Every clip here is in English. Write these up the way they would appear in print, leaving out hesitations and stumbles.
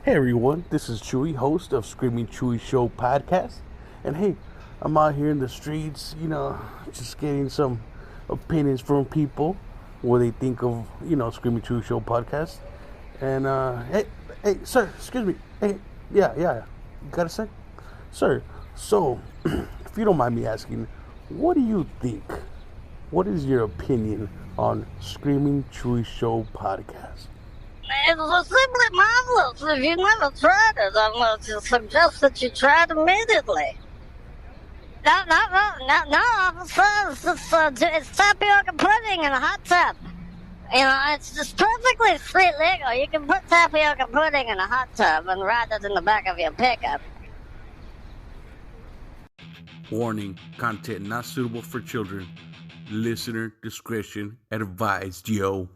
Hey everyone, this is Chuy, host of Screaming Chuy Show podcast. And hey, I'm out here in the streets, just getting some opinions from people, what they think of, Screaming Chuy Show podcast. And hey, sir, excuse me. Hey, yeah, you got a sec? Sir, so, if you don't mind me asking, what do you think? What is your opinion on Screaming Chuy Show podcast? It's simply marvelous. If you've never tried it, I'm going to suggest that you try it immediately. No, officer. It's tapioca pudding in a hot tub. It's just perfectly street legal. You can put tapioca pudding in a hot tub and ride it in the back of your pickup. Warning, content not suitable for children. Listener discretion advised, yo.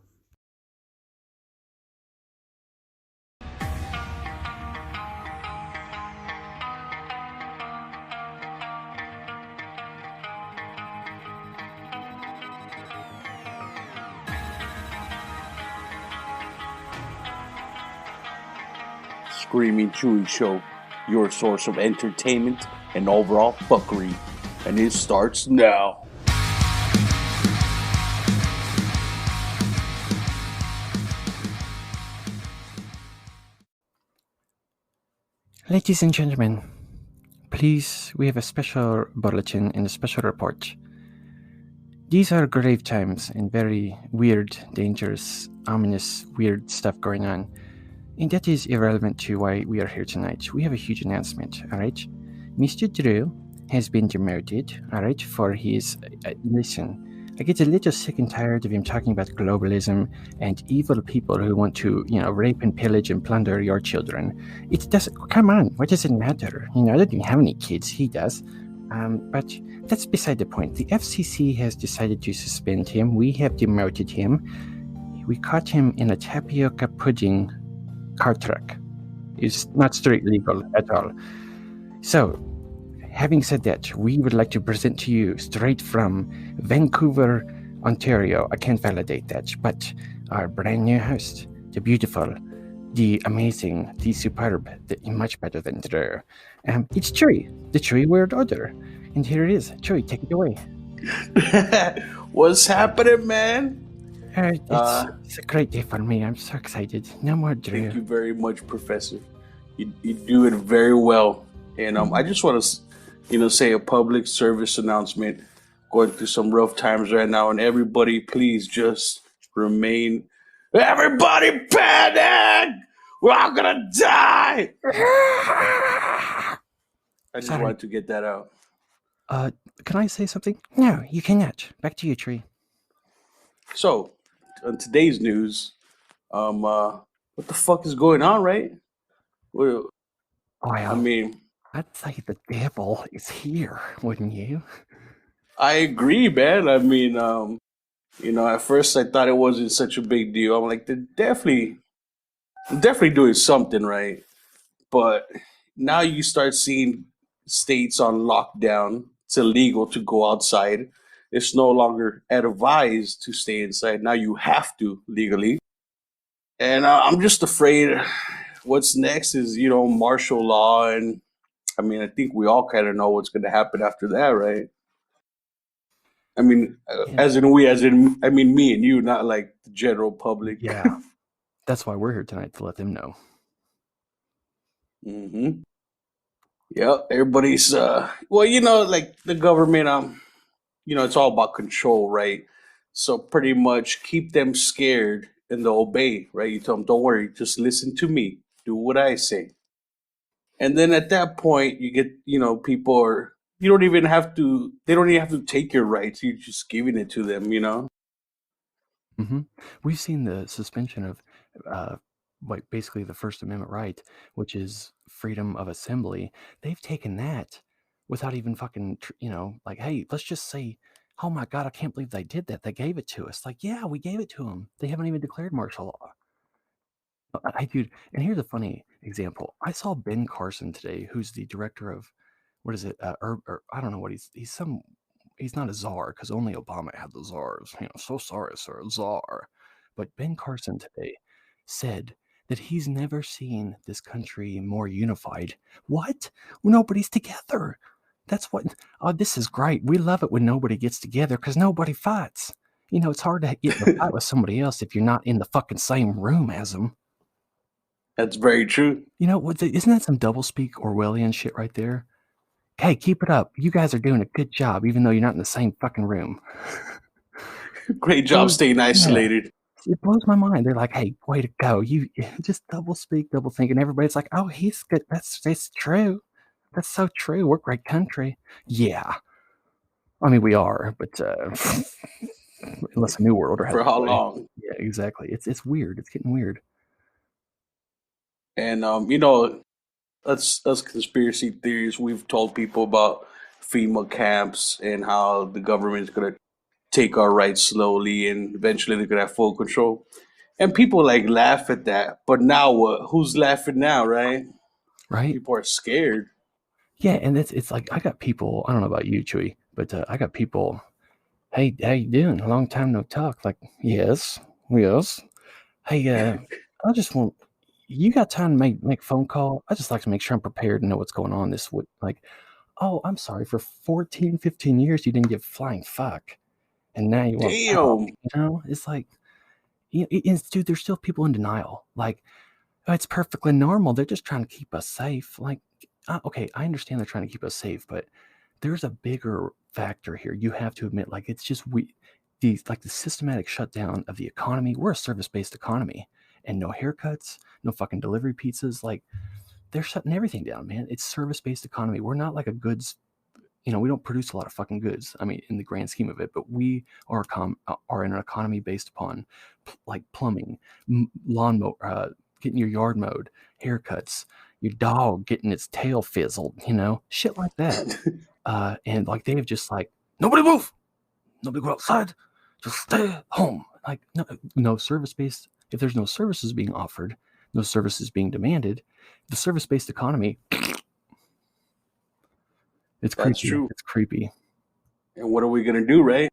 Screaming Chuy Show, your source of entertainment and overall fuckery. And it starts now. Ladies and gentlemen, please, we have a special bulletin and a special report. These are grave times and very weird, dangerous, ominous, weird stuff going on. And that is irrelevant to why we are here tonight. We have a huge announcement, alright? Mr. Drew has been demoted, alright, for his... listen, I get a little sick and tired of him talking about globalism and evil people who want to, rape and pillage and plunder your children. It doesn't... Come on, what does it matter? I don't even have any kids, he does. But that's beside the point. The FCC has decided to suspend him. We have demoted him. We caught him in a tapioca pudding car truck. It's not street legal at all. So, having said that, we would like to present to you straight from Vancouver, Ontario. I can't validate that, but our brand new host, the beautiful, the amazing, the superb, the much better than Drew. It's Chuy, the Chuy Weird Order. And here it is. Chuy, take it away. What's happening, man? It's a great day for me. I'm so excited. No more Drew. Thank you very much, Professor. You do it very well. And I just want to, say a public service announcement. Going through some rough times right now, and everybody, please just remain. Everybody, panic! We're all gonna die. I just wanted to get that out. Can I say something? No, you cannot. Back to you, Tree. So, on today's news, what the fuck is going on, right? Well, I mean, I'd say the devil is here, wouldn't you? I agree, man. I mean, at first I thought it wasn't such a big deal. I'm like, they're definitely doing something right. But now you start seeing states on lockdown. It's illegal to go outside. It's no longer advised to stay inside. Now you have to legally. And I'm just afraid what's next is, martial law. And I mean, I think we all kind of know what's going to happen after that, right? I mean, I mean, me and you, not like the general public. Yeah. That's why we're here tonight, to let them know. Mm-hmm. Yeah, everybody's, like the government, it's all about control, right? So pretty much keep them scared and they'll obey, right? You tell them, don't worry, just listen to me, do what I say. And then at that point, you get, people are, they don't even have to take your rights. You're just giving it to them, Mm-hmm. We've seen the suspension of, basically the First Amendment right, which is freedom of assembly. They've taken that without even fucking, like, hey, let's just say, oh my God, I can't believe they did that. They gave it to us. Like, yeah, we gave it to them. They haven't even declared martial law. Dude, and here's a funny example. I saw Ben Carson today, who's the director of, what is it? I don't know what he's some he's not a czar because only Obama had the czars. So sorry, sir, czar. But Ben Carson today said that he's never seen this country more unified. What? Nobody's together. That's what. Oh, this is great. We love it when nobody gets together because nobody fights. It's hard to get in a fight with somebody else if you're not in the fucking same room as them. That's very true. Isn't that some doublespeak Orwellian shit right there? Hey, keep it up. You guys are doing a good job, even though you're not in the same fucking room. Great job staying isolated. It blows my mind. They're like, hey, way to go. You just double speak, double think, and everybody's like, oh, he's good. That's true. That's so true. We're a great country. Yeah. I mean, we are, but unless a new world order has For how long? Yeah, exactly. It's weird. It's getting weird. And us conspiracy theories, we've told people about FEMA camps and how the government's gonna take our rights slowly and eventually they're gonna have full control. And people laugh at that. But now what? Who's laughing now, right? Right? People are scared. Yeah, and it's like I got people, I don't know about you, Chuy, but I got people, hey, how you doing? A long time no talk. Like, yes. Hey, I just want, you got time to make a phone call? I just like to make sure I'm prepared and know what's going on this week. Like, oh, I'm sorry, for 14, 15 years you didn't give flying fuck. And now you want to talk, It's like, dude, there's still people in denial. Like, oh, it's perfectly normal. They're just trying to keep us safe. Like, okay, I understand they're trying to keep us safe, but there's a bigger factor here. You have to admit, like, it's just the systematic shutdown of the economy. We're a service-based economy, and no haircuts, no fucking delivery pizzas. Like, they're shutting everything down, man. It's service-based economy. We're not like a goods. We don't produce a lot of fucking goods. I mean, in the grand scheme of it, but we are in an economy based upon like plumbing, lawn mower, getting your yard mowed, haircuts, your dog getting its tail fizzled, shit like that. And like they've just like, nobody move, nobody go outside, just stay home. Like no service-based. If there's no services being offered, no services being demanded, the service-based economy. It's creepy. That's true. It's creepy. And what are we going to do, right?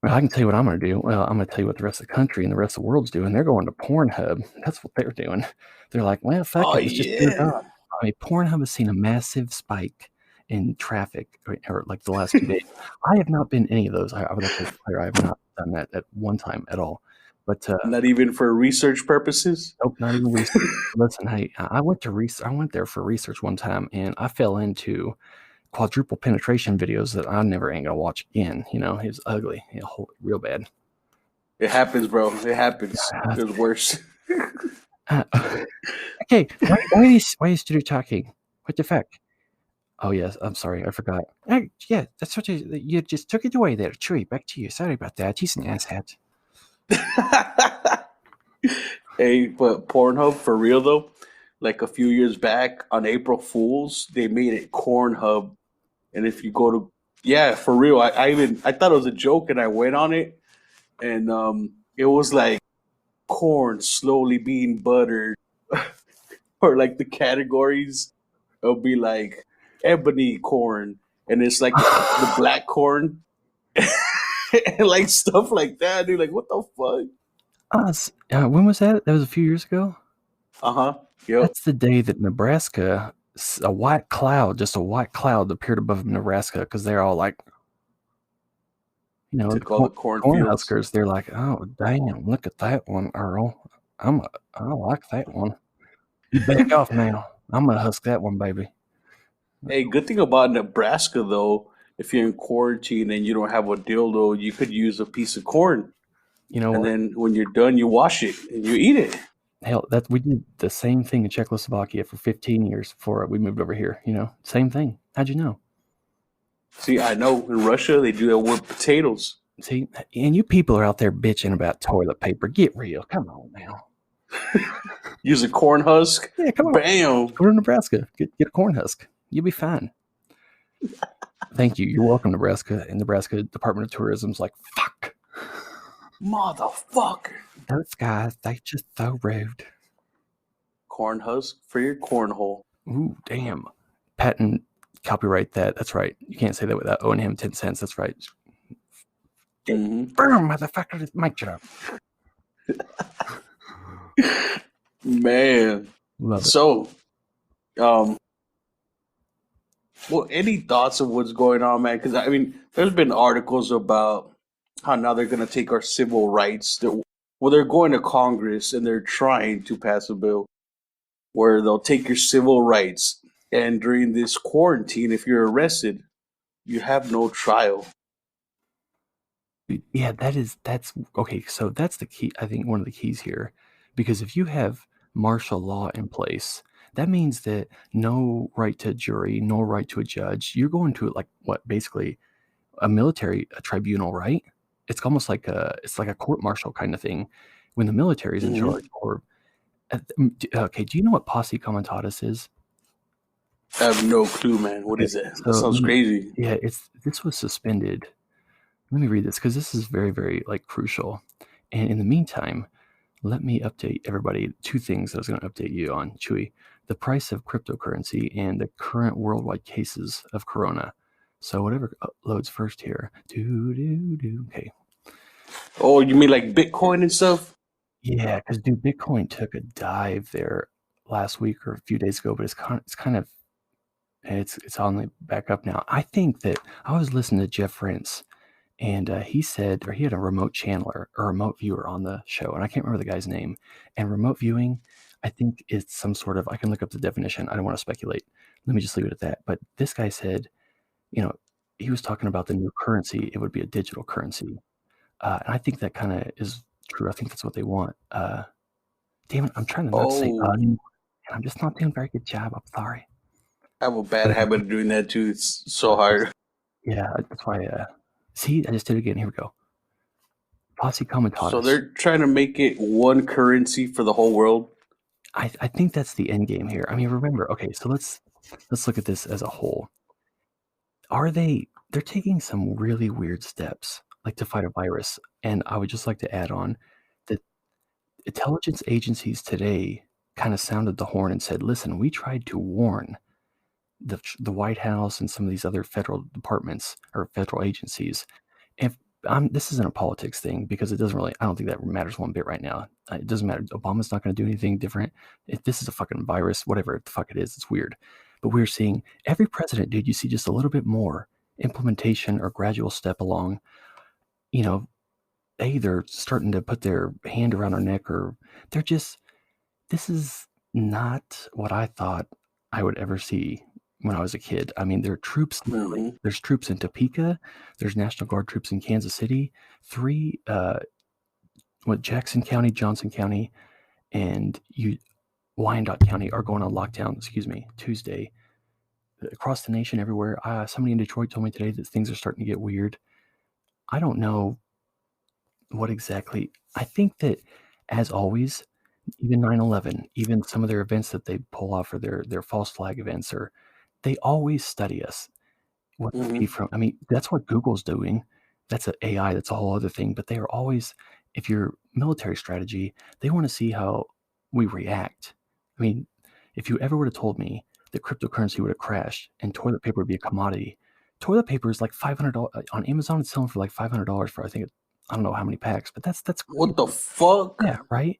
Well, I can tell you what I'm going to do. Well, I'm going to tell you what the rest of the country and the rest of the world's doing. They're going to Pornhub. That's what they're doing. They're like, well, fuck it. Let's just do it up. I mean, Pornhub has seen a massive spike in traffic, or like the last 2 days. I have not been any of those. I would like to clear. I have not done that at one time at all. But not even for research purposes. Nope, not even research. Listen, hey, I went there for research one time, and I fell into quadruple penetration videos that I never ain't gonna watch again. It was ugly, real bad. It happens, bro. It happens. It was worse. Okay, why are you still talking? What the fuck? Oh yes, I'm sorry, I forgot. Yeah, that's what you just took it away there, Chuy. Back to you. Sorry about that. He's an asshat. Hey, but Pornhub, for real though, like a few years back on April Fools, they made it Cornhub. And if you go to, yeah, for real, I thought it was a joke and I went on it. And it was like corn slowly being buttered. Or like the categories, it'll be like ebony corn. And it's like the black corn. And like stuff like that, dude. Like, what the fuck? When was that? That was a few years ago. Yep. That's the day that Nebraska, a white cloud appeared above Nebraska because they're all like, Cornhuskers. They're like, oh damn, look at that one, Earl. I like that one. You back off now. I'm gonna husk that one, baby. Hey, good thing about Nebraska though. If you're in quarantine and you don't have a dildo, you could use a piece of corn. And then when you're done, you wash it and you eat it. Hell, we did the same thing in Czechoslovakia for 15 years before we moved over here. Same thing. How'd you know? See, I know in Russia they do that with potatoes. See, and you people are out there bitching about toilet paper. Get real. Come on now. Use a corn husk. Yeah, come on. Bam. Go to Nebraska. Get a corn husk. You'll be fine. Thank you. You're welcome, Nebraska. And Nebraska Department of Tourism's like, fuck. Motherfucker. Those guys, they just so rude. Corn husk for your cornhole. Ooh, damn. Patent copyright that. That's right. You can't say that without owing him 10 cents. That's right. Mhm. Boom, motherfucker. Mic drop. Man. Love it. So, well, any thoughts of what's going on, man? Because I mean, there's been articles about how now they're going to take our civil rights. They're going to Congress and they're trying to pass a bill where they'll take your civil rights. And during this quarantine, if you're arrested, you have no trial. Yeah, that's okay. So that's the key. I think one of the keys here, because if you have martial law in place, that means that no right to a jury, no right to a judge. You're going to like what basically a military tribunal, right? It's almost like it's like a court martial kind of thing when the military is in Mhm. charge. Or okay, do you know what posse comitatus is? I have no clue, man. What Okay, is that? so That sounds crazy. yeah, this was suspended. Let me read this because this is very, very like crucial. And in the meantime, let me update everybody. Two things that I was going to update you on, Chewy: the price of cryptocurrency and the current worldwide cases of corona. So whatever loads first here. Okay. Oh, you mean like Bitcoin and stuff? Yeah, because dude, Bitcoin took a dive there last week or a few days ago, but it's on the back up now. I think that I was listening to Jeff Rentz, and he said, or he had a remote channeler or remote viewer on the show, and I can't remember the guy's name. And remote viewing, I think it's some sort of, I can look up the definition. I don't want to speculate. Let me just leave it at that. But this guy said, he was talking about the new currency. It would be a digital currency. And I think that kind of is true. I think that's what they want. Damn it, I'm trying to not say Oh, and I'm just not doing a very good job. I'm sorry. I have a bad habit of doing that too. It's so hard. Yeah, that's why. See, I just did it again. Here we go. Posse So comitatus. they're trying to make it one currency for the whole world. I think that's the end game here. I mean, remember, okay, so let's look at this as a whole. They're taking some really weird steps, like to fight a virus. And I would just like to add on that intelligence agencies today kind of sounded the horn and said, listen, we tried to warn the White House and some of these other federal departments or federal agencies. If this isn't a politics thing because it doesn't really, I don't think that matters one bit right now. It doesn't matter. Obama's not going to do anything different. If this is a fucking virus, whatever the fuck it is, it's weird. But we're seeing every president, dude, you see just a little bit more implementation or gradual step along. They either starting to put their hand around our neck or they're just, this is not what I thought I would ever see when I was a kid. I mean, there are troops, literally. There's troops in Topeka. There's National Guard troops in Kansas City. 3, Jackson County, Johnson County, and Wyandotte County are going on lockdown, Tuesday. Across the nation, everywhere. Somebody in Detroit told me today that things are starting to get weird. I don't know what exactly. I think that, as always, even 9/11, even some of their events that they pull off or their false flag events, or they always study us. Whether it be from, I mean, that's what Google's doing. That's an AI. That's a whole other thing. But they are always, if you're military strategy, they want to see how we react. I mean, if you ever would have told me that cryptocurrency would have crashed and toilet paper would be a commodity, toilet paper is like $500 on Amazon. It's selling for like $500 for, I think, I don't know how many packs, but that's What the fuck? yeah, right.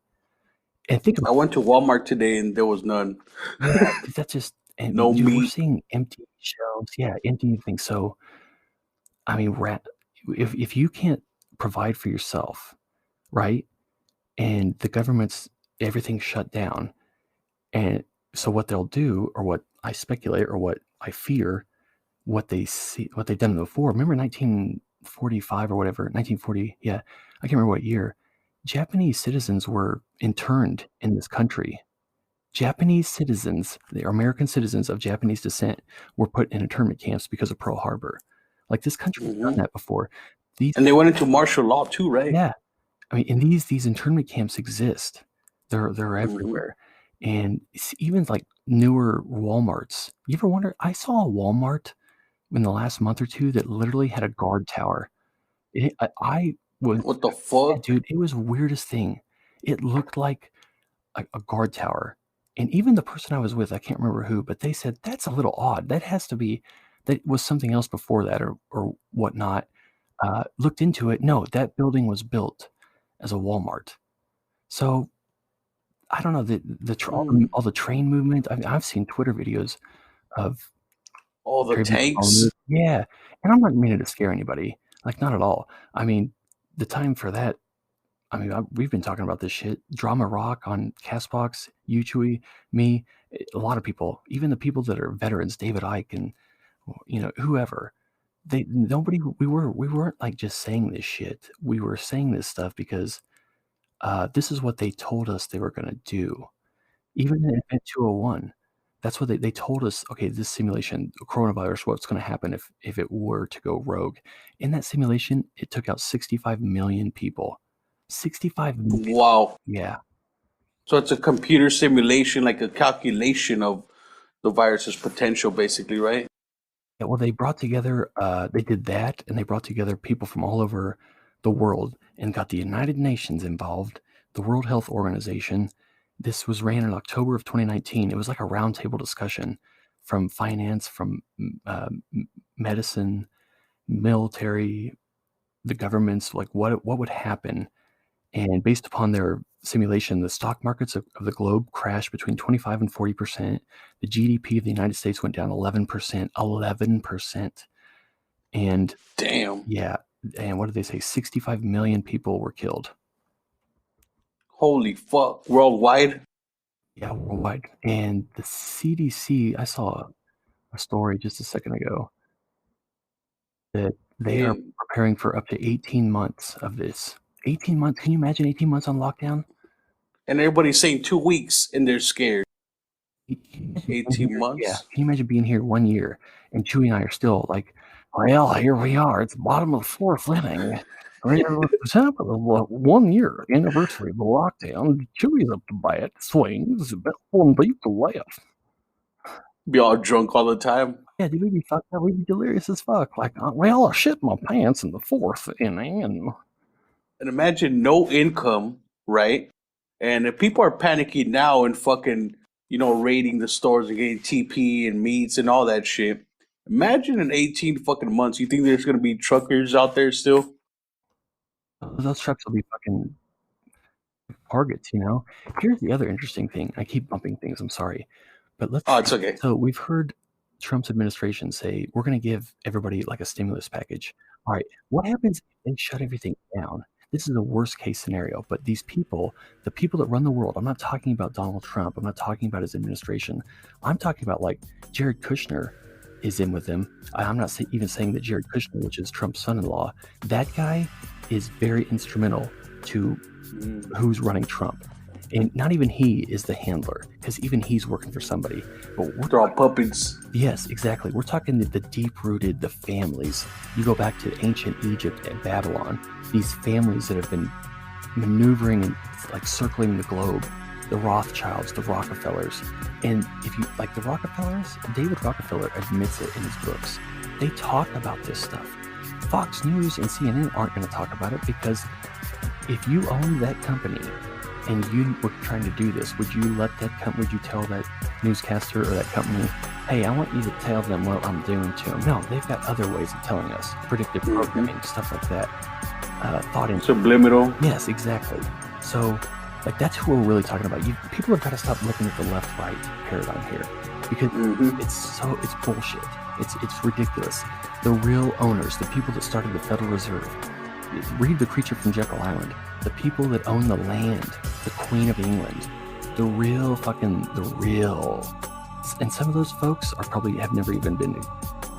And think about I went to Walmart today and there was none. yeah, that's just, and No dude, we're meat. seeing empty shelves. Yeah, empty things. So, I mean, if you can't provide for yourself, right, and the government's everything shut down, and so what they'll do, or what I speculate, or what I fear, what they've done before. Remember 1945 or whatever, 1940? Yeah, I can't remember what year. Japanese citizens were interned in this country. Japanese citizens, the American citizens of Japanese descent, were put in internment camps because of Pearl Harbor. Like, this country has done that before. And they went into martial law too, right? Yeah, I mean, and these internment camps exist. They're everywhere, and even like newer WalMarts. You ever wonder? I saw a Walmart in the last month or two that literally had a guard tower. I was, What the yeah, fuck? dude. It was the weirdest thing. It looked like a guard tower. And even the person I was with, I can't remember who, but they said, that's a little odd. That has to be, that was something else before that or whatnot. Looked into it. No, that building was built as a Walmart. So I don't know, all the train movement. I've seen Twitter videos of All the tribute tanks. owners. Yeah. And I'm not meaning to scare anybody. Like, not at all. I mean, the time for that, I mean, we've been talking about this shit. Drama Rock on Castbox, you, Chewy, me, a lot of people, even the people that are veterans, David Icke and, whoever, we weren't like just saying this shit. We were saying this stuff because this is what they told us they were going to do. Even in Event 201, that's what they told us, okay, this simulation, coronavirus, what's going to happen if it were to go rogue. In that simulation, it took out 65 million people. 65 million. Wow. Yeah. So it's a computer simulation, like a calculation of the virus's potential, basically, right? Yeah, well, they brought together, they did that, and they brought together people from all over the world and got the United Nations involved, the World Health Organization. This was ran in October of 2019. It was like a roundtable discussion from finance, from medicine, military, the governments, like what would happen. And based upon their simulation, the stock markets of the globe crashed between 25 and 40%. The GDP of the United States went down 11%. 11%. And damn. Yeah. And what did they say? 65 million people were killed. Holy fuck. Worldwide? Yeah, worldwide. And the CDC, I saw a story just a second ago that they are preparing for up to 18 months of this. 18 months. Can you imagine 18 months on lockdown? And everybody's saying 2 weeks and they're scared. 18 months? Yeah. Can you imagine being here 1 year and Chewy and I are still like, well, here we are. It's the bottom of the fourth inning. What's happened? 1 year anniversary of the lockdown. Chewy's up to bat, swings, best one beat the left. Be all drunk all the time. Yeah, dude, we'd be fucked up. We'd be delirious as fuck. Like, well, I shit my pants in the fourth inning. And imagine no income, right? And if people are panicking now and fucking, raiding the stores and getting TP and meats and all that shit, imagine in 18 fucking months, you think there's going to be truckers out there still? Those trucks will be fucking targets, Here's the other interesting thing. I keep bumping things. I'm sorry. But it's okay. So we've heard Trump's administration say, we're going to give everybody like a stimulus package. All right. What happens if they shut everything down? This is the worst case scenario. But these people, the people that run the world, I'm not talking about Donald Trump. I'm not talking about his administration. I'm talking about like Jared Kushner is in with him. I'm not even saying that Jared Kushner, which is Trump's son-in-law, that guy is very instrumental to who's running Trump. And not even he is the handler, because even he's working for somebody. But they're all puppets. Yes, exactly. We're talking the deep-rooted, the families. You go back to ancient Egypt and Babylon, these families that have been maneuvering and like circling the globe, the Rothschilds, the Rockefellers. And if you like the Rockefellers, David Rockefeller admits it in his books. They talk about this stuff. Fox News and CNN aren't going to talk about it because if you own that company and you were trying to do this, would you tell that newscaster or that company, hey, I want you to tell them what I'm doing to them? No, they've got other ways of telling us. Predictive programming, stuff like that. Thought in subliminal. Yes, exactly. So, like, that's who we're really talking about. People have got to stop looking at the left-right paradigm here because it's bullshit. It's ridiculous. The real owners, the people that started the Federal Reserve, read The Creature from Jekyll Island. The people that own the land, the Queen of England, the real. And some of those folks have never even been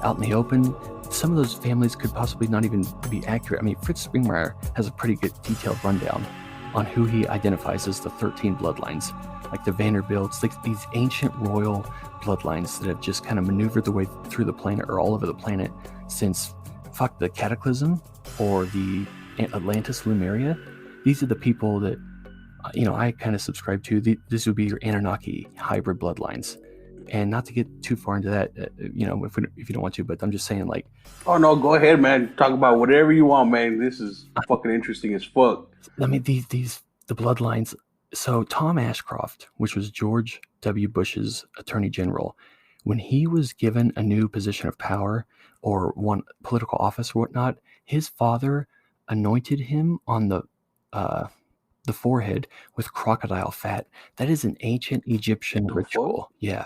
out in the open. Some of those families could possibly not even be accurate. I mean, Fritz Springmeier has a pretty good detailed rundown on who he identifies as the 13 bloodlines, like the Vanderbilts, like these ancient royal bloodlines that have just kind of maneuvered their way through the planet or all over the planet since the Cataclysm or the Atlantis Lemuria. These are the people that I kind of subscribe to. This would be your Annunaki hybrid bloodlines. And not to get too far into that, if you don't want to, but I'm just saying, like, oh no, go ahead, man. Talk about whatever you want, man. This is fucking interesting as fuck. I mean, the bloodlines So Tom Ashcroft, which was George W. Bush's Attorney General, when he was given a new position of power or one political office or whatnot, his father anointed him on the forehead with crocodile fat. That is an ancient Egyptian The fuck? ritual. Yeah,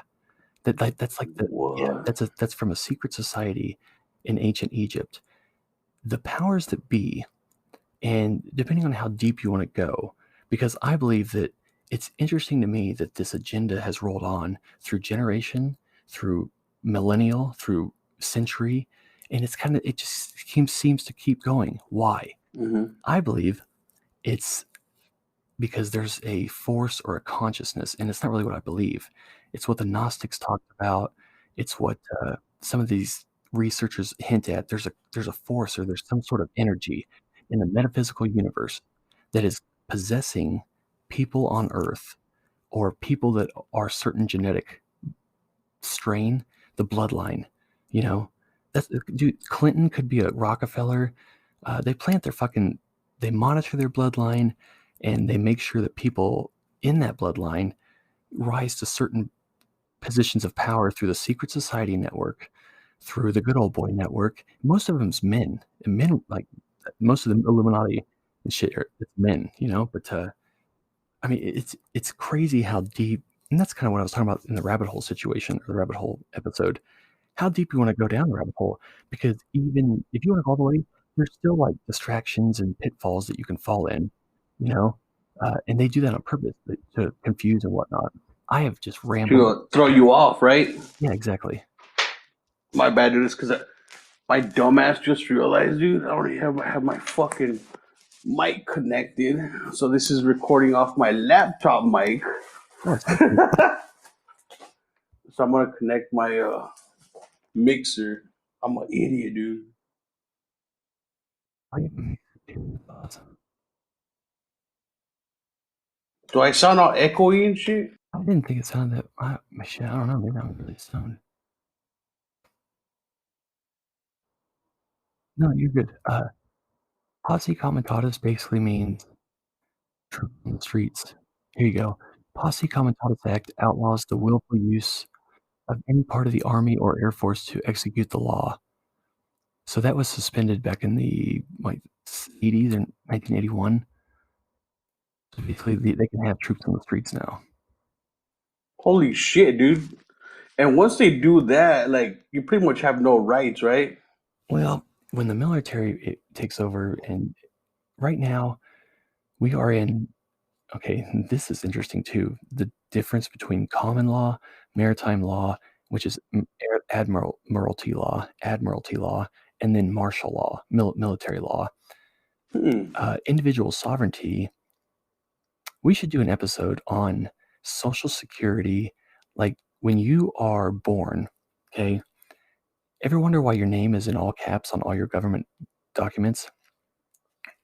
that's like What? that's from a secret society in ancient Egypt. The powers that be, and depending on how deep you want to go, because I believe that it's interesting to me that this agenda has rolled on through generation, through millennial, through century, and it just seems to keep going. Why? Mm-hmm. I believe it's because there's a force or a consciousness, and it's not really what I believe. It's what the Gnostics talked about. It's what some of these researchers hint at. There's a force, or there's some sort of energy in the metaphysical universe that is possessing people on Earth, or people that are certain genetic strain, the bloodline. You know, dude. Clinton could be a Rockefeller. They they monitor their bloodline, and they make sure that people in that bloodline rise to certain positions of power through the secret society network, through the good old boy network. Most of them's men, and men, like most of the Illuminati and shit, it's men, But I mean, it's crazy how deep, and that's kind of what I was talking about in the rabbit hole situation, or the rabbit hole episode. How deep you want to go down the rabbit hole, because even if you want to go all the way, there's still like distractions and pitfalls that you can fall in, you know, and they do that on purpose to confuse and whatnot. I have just rambled. To throw you off, right? Yeah, exactly. My bad, dude. It's because my dumbass just realized, dude, I already have my fucking mic connected. So this is recording off my laptop mic. Oh, it's So I'm gonna connect my mixer. I'm an idiot, dude. Do I sound all echoey and shit? I didn't think it sounded that. Shit, I don't know. Maybe I'm really stoned. No, you're good. Posse comitatus basically means troops on the streets. Here you go. Posse comitatus Act outlaws the willful use of any part of the Army or Air Force to execute the law. So that was suspended back in the 80s in 1981. So basically, they can have troops on the streets now. Holy shit, dude. And once they do that, like, you pretty much have no rights, right? Well, when the military takes over, and right now we are in, okay, this is interesting too, the difference between common law, maritime law, which is admiralty law, and then martial law, military law. Individual sovereignty. We should do an episode on Social Security. Like when you are born, okay, ever wonder why your name is in all caps on all your government documents?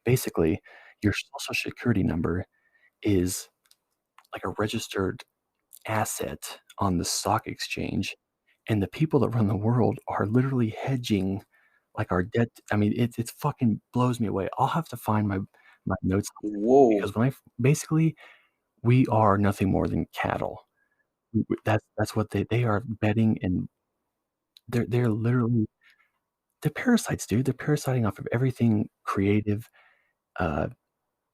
Basically, your Social Security number is like a registered asset on the stock exchange, and the people that run the world are literally hedging like our debt. I mean, it's fucking blows me away. I'll have to find my notes, Whoa. because basically we are nothing more than cattle. That's what they are betting, and they're literally, they're parasites, dude. They're parasiting off of everything creative,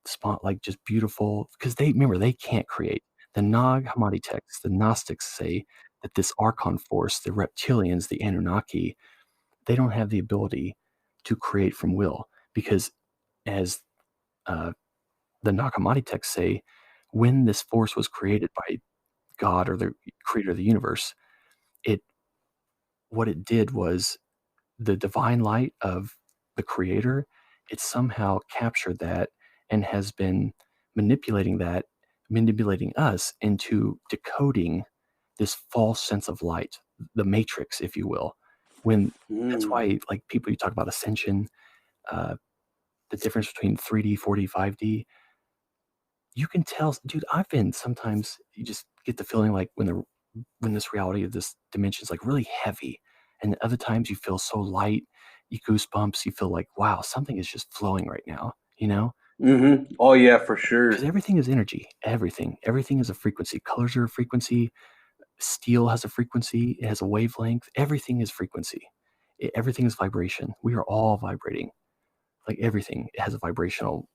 spot, like just beautiful, because they can't create. The Nag Hammadi texts, the Gnostics say that this Archon force, the reptilians, the Anunnaki, they don't have the ability to create from will, because as the Nag Hammadi texts say, when this force was created by God, or the creator of the universe, what it did was the divine light of the creator, it somehow captured that and has been manipulating us into decoding this false sense of light, the matrix, if you will. That's why, like, people, you talk about ascension, the difference between 3D, 4D, 5D, you can tell, dude. Sometimes you just get the feeling like when this reality of this dimension is like really heavy, and other times you feel so light, you goosebumps, you feel like, wow, something is just flowing right now, Mm-hmm. Oh yeah, for sure. Because everything is energy. Everything is a frequency. Colors are a frequency. Steel has a frequency. It has a wavelength. Everything is frequency. Everything is vibration. We are all vibrating. Like everything has a vibrational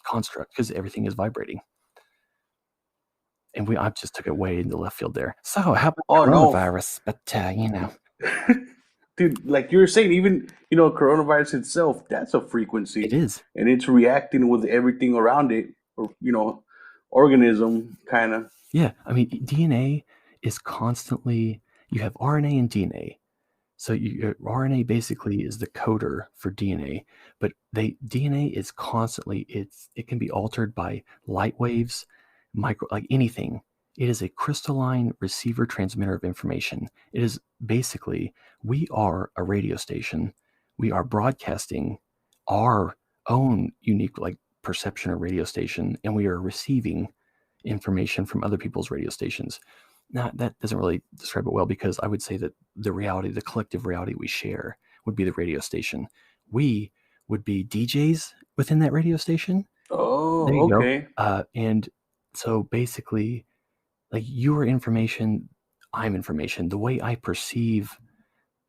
construct because everything is vibrating. And I just took it way into left field there. So how about Oh no, coronavirus? But you know, dude, like you were saying, even coronavirus itself, that's a frequency, it is. and it's reacting with everything around it, or organism kind of. Yeah, I mean, DNA is constantly. You have RNA and DNA. So your RNA basically is the coder for DNA, but DNA is constantly it can be altered by light waves, like anything. It is a crystalline receiver transmitter of information. It is basically we are a radio station. We are broadcasting our own unique like perception or radio station, and we are receiving information from other people's radio stations. Now, that doesn't really describe it well because I would say that the collective reality we share would be the radio station. We would be DJs within that radio station. There Oh, you go. okay. And so basically, like you are information, I'm information. The way I perceive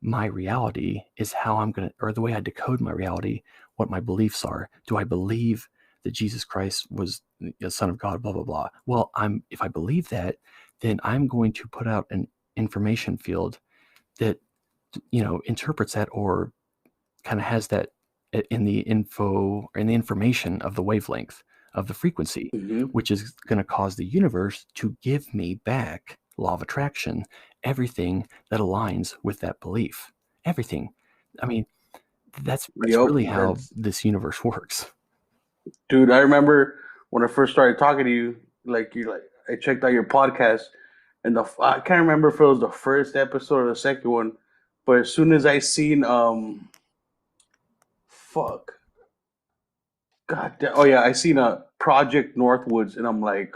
my reality is how or the way I decode my reality, what my beliefs are. Do I believe that Jesus Christ was the Son of God, blah, blah, blah? Well, if I believe that, then I'm going to put out an information field that, interprets that or kind of has that in the info or in the information of the wavelength of the frequency, Mm-hmm. which is going to cause the universe to give me back law of attraction, everything that aligns with that belief. Everything. I mean, that's Yep. really how this universe works. Dude, I remember when I first started talking to you, I checked out your podcast, and I can't remember if it was the first episode or the second one, but as soon as I seen fuck, god damn, oh yeah, I seen a Project Northwoods, and I'm like,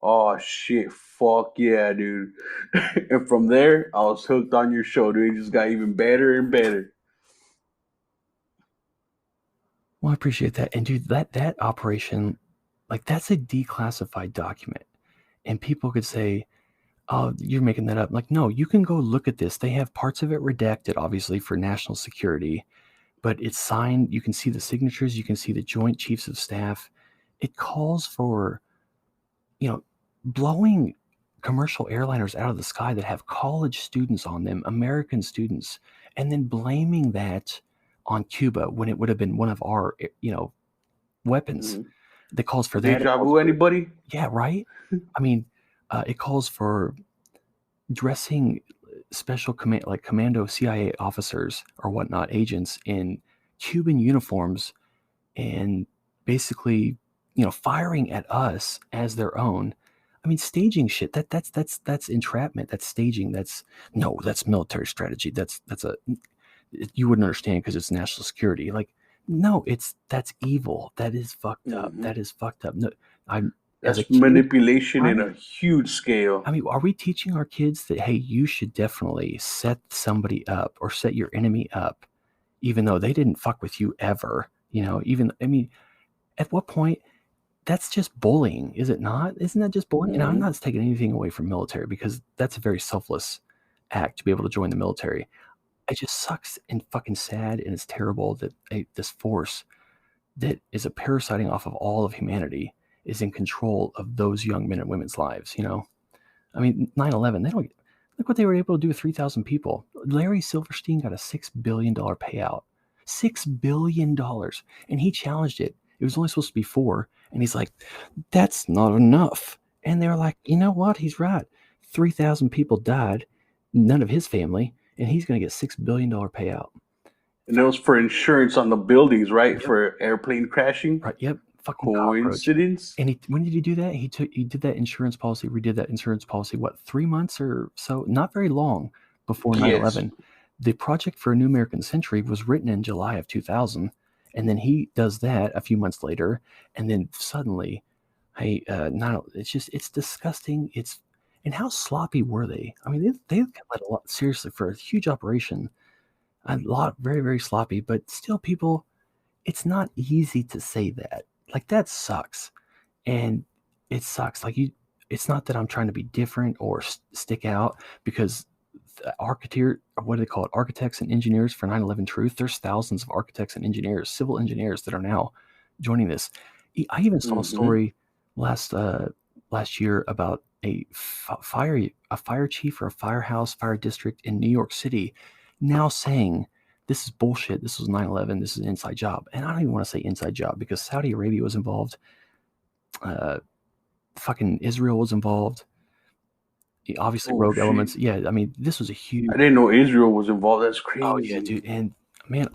oh shit, fuck yeah, dude. And from there, I was hooked on your show, dude. It just got even better and better. Well, I appreciate that. And dude, that operation, like that's a declassified document. And people could say, oh, you're making that up. Like, no, you can go look at this. They have parts of it redacted, obviously, for national security, but it's signed. You can see the signatures. You can see the Joint Chiefs of Staff. It calls for, blowing commercial airliners out of the sky that have college students on them, American students, and then blaming that on Cuba when it would have been one of our, weapons. Mm-hmm. That calls for that. Deja vu, anybody? Yeah, right? I mean, it calls for dressing special commando CIA officers or whatnot, agents in Cuban uniforms and basically, firing at us as their own. I mean, staging shit. That's entrapment. That's staging. That's military strategy. You wouldn't understand because it's national security. Like, no, that's evil. That is fucked up. Mm-hmm. That is fucked up. No, That's manipulation in right? a huge scale. I mean, are we teaching our kids that, hey, you should definitely set somebody up or set your enemy up, even though they didn't fuck with you ever? At what point? That's just bullying, is it not? Isn't that just bullying? And I'm not taking anything away from military because that's a very selfless act to be able to join the military. It just sucks and fucking sad, and it's terrible that this force that is a parasiting off of all of humanity is in control of those young men and women's lives. I mean, 9/11. Look what they were able to do with 3,000 people. Larry Silverstein got a $6 billion payout. $6 billion, and he challenged it. It was only supposed to be 4, and he's like, "That's not enough." And they're like, "You know what? He's right. 3,000 people died, none of his family, and he's going to get $6 billion payout." And it was for insurance on the buildings, right? Yep. For airplane crashing. Right. Yep. Fucking coincidence. Cockroach. And when did he do that? He did that insurance policy, redid that insurance policy, 3 months or so? Not very long before 9/11. The Project for a New American Century was written in July of 2000. And then he does that a few months later. And then suddenly, it's disgusting. And how sloppy were they? I mean, they let a lot, seriously, for a huge operation, a lot, very, very sloppy, but still people, it's not easy to say that. Like, that sucks. And it sucks. Like, it's not that I'm trying to be different or stick out, because the what do they call it? Architects and engineers for 9/11 Truth. There's thousands of architects and engineers, civil engineers, that are now joining this. I even saw a story last year about a fire chief or a firehouse, fire district in New York City now saying, this is bullshit. This was 9/11. This is an inside job. And I don't even want to say inside job, because Saudi Arabia was involved. Fucking Israel was involved. Obviously, rogue elements. Yeah, I mean, this was a huge. I didn't know Israel was involved. That's crazy. Oh yeah, dude. And man,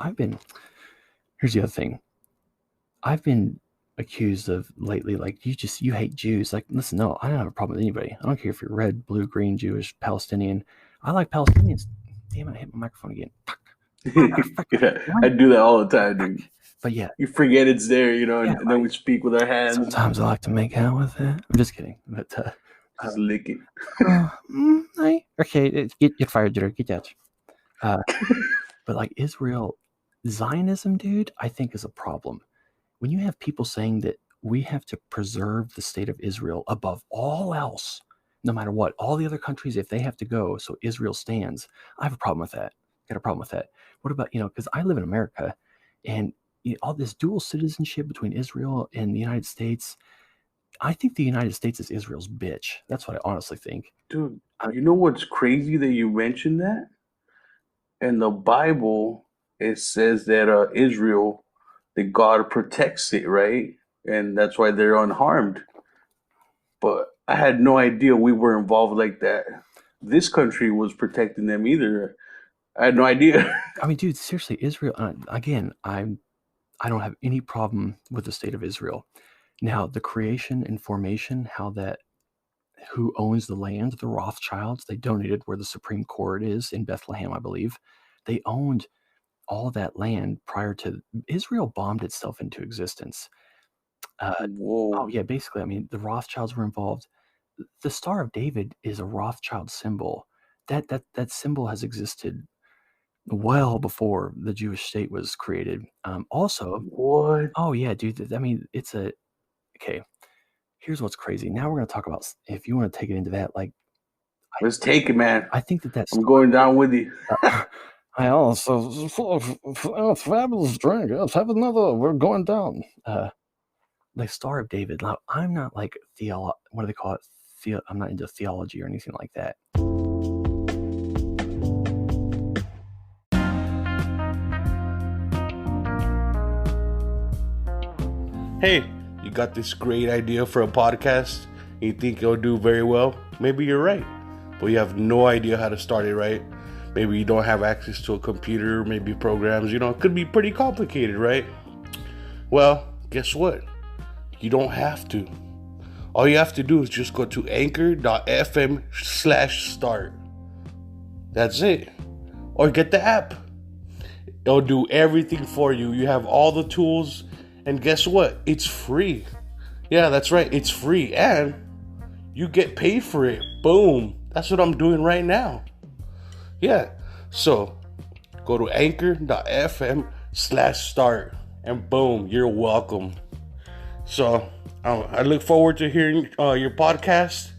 here's the other thing. I've been accused of lately, like, you hate Jews. Like, listen, no, I don't have a problem with anybody. I don't care if you're red, blue, green, Jewish, Palestinian. I like Palestinians. Damn it, I hit my microphone again. Yeah, I do that all the time, dude. But yeah, you forget it's there, and then we speak with our hands. Sometimes I like to make out with it. I'm just kidding, but just lick it. Okay, get fired, Jared. Get that. But like, Israel, Zionism, dude, I think is a problem. When you have people saying that we have to preserve the state of Israel above all else, no matter what, all the other countries, if they have to go, so Israel stands, I have a problem with that. Got a problem with that. What about, because I live in America, and all this dual citizenship between Israel and the United States. I think the United States is Israel's bitch. That's what I honestly think. Dude, you know what's crazy that you mentioned that? In the Bible, it says that Israel, that God protects it, right? And that's why they're unharmed. But I had no idea we were involved like that. This country was protecting them either. I had no idea. I mean, dude, seriously, Israel, again, I don't have any problem with the state of Israel. Now, the creation and formation, who owns the land, the Rothschilds, they donated where the Supreme Court is in Bethlehem, I believe. They owned all that land prior to Israel bombed itself into existence. Whoa. Oh yeah, basically, I mean, the Rothschilds were involved. The Star of David is a Rothschild symbol. That symbol has existed well before the Jewish state was created. Also, what? Oh yeah, dude. I mean, okay. Here's what's crazy. Now we're gonna talk about, if you want to take it into that, like, let's take it, man. I think that's. I'm going down with you. I also fabulous drink. Let's have another. We're going down. Like, Star of David. Now, I'm not like what do they call it? I'm not into theology or anything like that. Hey, you got this great idea for a podcast, and you think it'll do very well? Maybe you're right, but you have no idea how to start it, right? Maybe you don't have access to a computer, maybe programs, it could be pretty complicated, right? Well, guess what? You don't have to. All you have to do is just go to anchor.fm/start. That's it. Or get the app. It'll do everything for you. You have all the tools. And guess what? It's free. Yeah, that's right. It's free. And you get paid for it. Boom. That's what I'm doing right now. Yeah. So go to anchor.fm/start. And boom, you're welcome. So I look forward to hearing your podcast.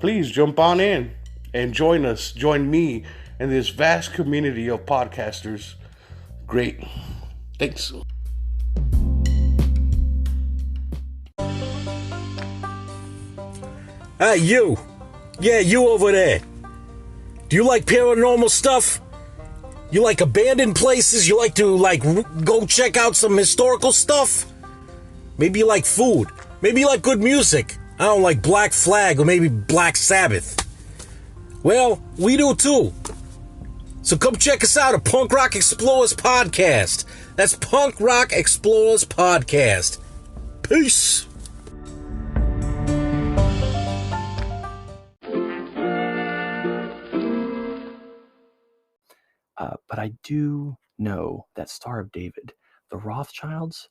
Please jump on in and join us. Join me in this vast community of podcasters. Great. Thanks. Hey, you. Yeah, you over there. Do you like paranormal stuff? You like abandoned places? You like to, go check out some historical stuff? Maybe you like food. Maybe you like good music. I don't like Black Flag or maybe Black Sabbath. Well, we do too. So come check us out at Punk Rock Explorers Podcast. That's Punk Rock Explorers Podcast. Peace. But I do know that Star of David, the Rothschilds,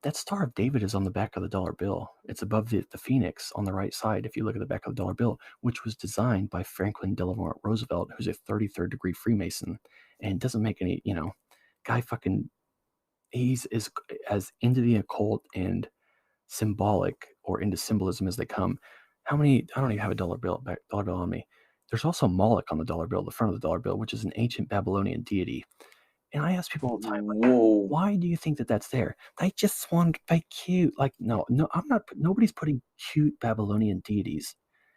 that Star of David is on the back of the dollar bill. It's above the phoenix on the right side if you look at the back of the dollar bill, which was designed by Franklin Delano Roosevelt, who's a 33rd degree Freemason, and doesn't make any, guy fucking, he's as into the occult and symbolic or into symbolism as they come. How many? I don't even have a dollar bill on me. There's also Moloch on the dollar bill, the front of the dollar bill, which is an ancient Babylonian deity. And I ask people all the time, like, Whoa. why do you think that that's there? They just want to be cute. Like, no, I'm not. Nobody's putting cute Babylonian deities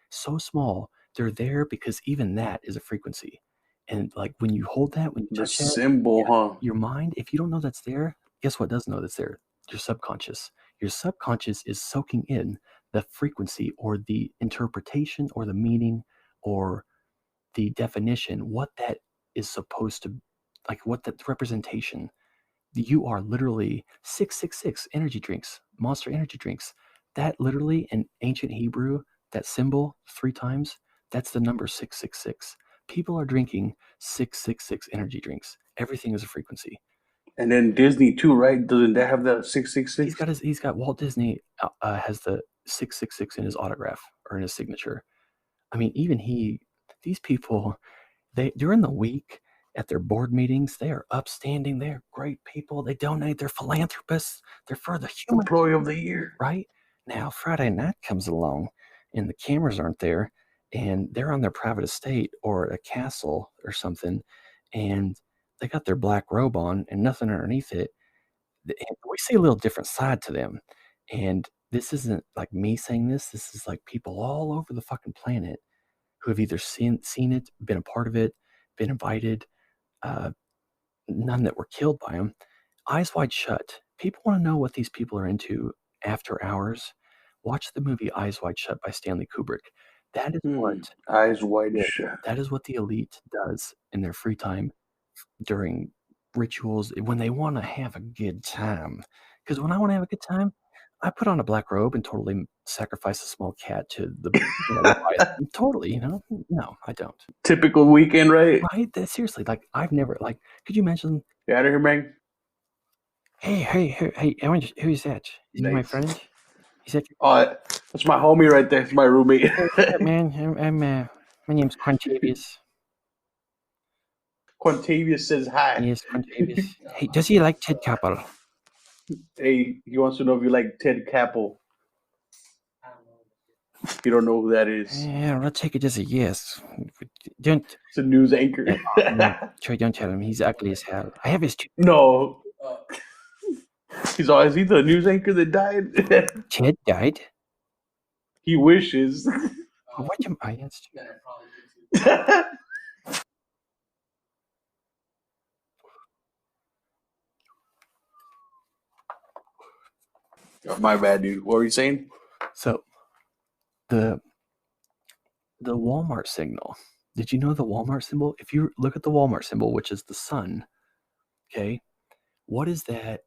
so small. They're there because even that is a frequency. And like when you hold that, when you The touch that, symbol, huh? your mind, if you don't know that's there, guess what does know that's there? Your subconscious. Your subconscious is soaking in the frequency or the interpretation or the meaning or the definition, what that is supposed to, like what that representation. You are literally 666 energy drinks, monster energy drinks. That literally in ancient Hebrew, that symbol 3 times, that's the number 666. People are drinking 666 energy drinks. Everything is a frequency. And then Disney too, right? Doesn't that have the 666? He's got Walt Disney has the 666 in his autograph or in his signature. I mean, even these people, during the week at their board meetings, they are upstanding. They're great people. They donate. They're philanthropists. They're for the human Employee of the year. right? Now Friday night comes along, and the cameras aren't there, and they're on their private estate or a castle or something, and they got their black robe on and nothing underneath it. And we see a little different side to them. And this isn't like me saying this. This is like people all over the fucking planet who have either seen it, been a part of it, been invited, none that were killed by them. Eyes Wide Shut. People want to know what these people are into after hours. Watch the movie Eyes Wide Shut by Stanley Kubrick. That is what Eyes Wide Shut. that is what the elite does in their free time during rituals when they want to have a good time. Because when I want to have a good time, I put on a black robe and totally sacrifice a small cat to the totally, no, I don't. Typical weekend, right? Right? Seriously, like I've never like. Could you imagine? Get out of here, man. Hey! Who's that? Is he my friend? Is that your That's my homie right there. It's my roommate. man? I'm my name's Quantavius. Quantavius says hi. Yes, Quantavius. Hey, does he like Ted Koppel? Hey, he wants to know if you like Ted Kappel. You don't know who that is. Yeah, I'll take it as a yes. Don't. It's a news anchor. Troy, don't tell him. He's ugly as hell. I have his. No. Is he the news anchor that died? Ted died. He wishes. What am I? That's Oh, my bad, dude. What were you saying? So, the Walmart signal. Did you know the Walmart symbol? If you look at the Walmart symbol, which is the sun, okay, what is that?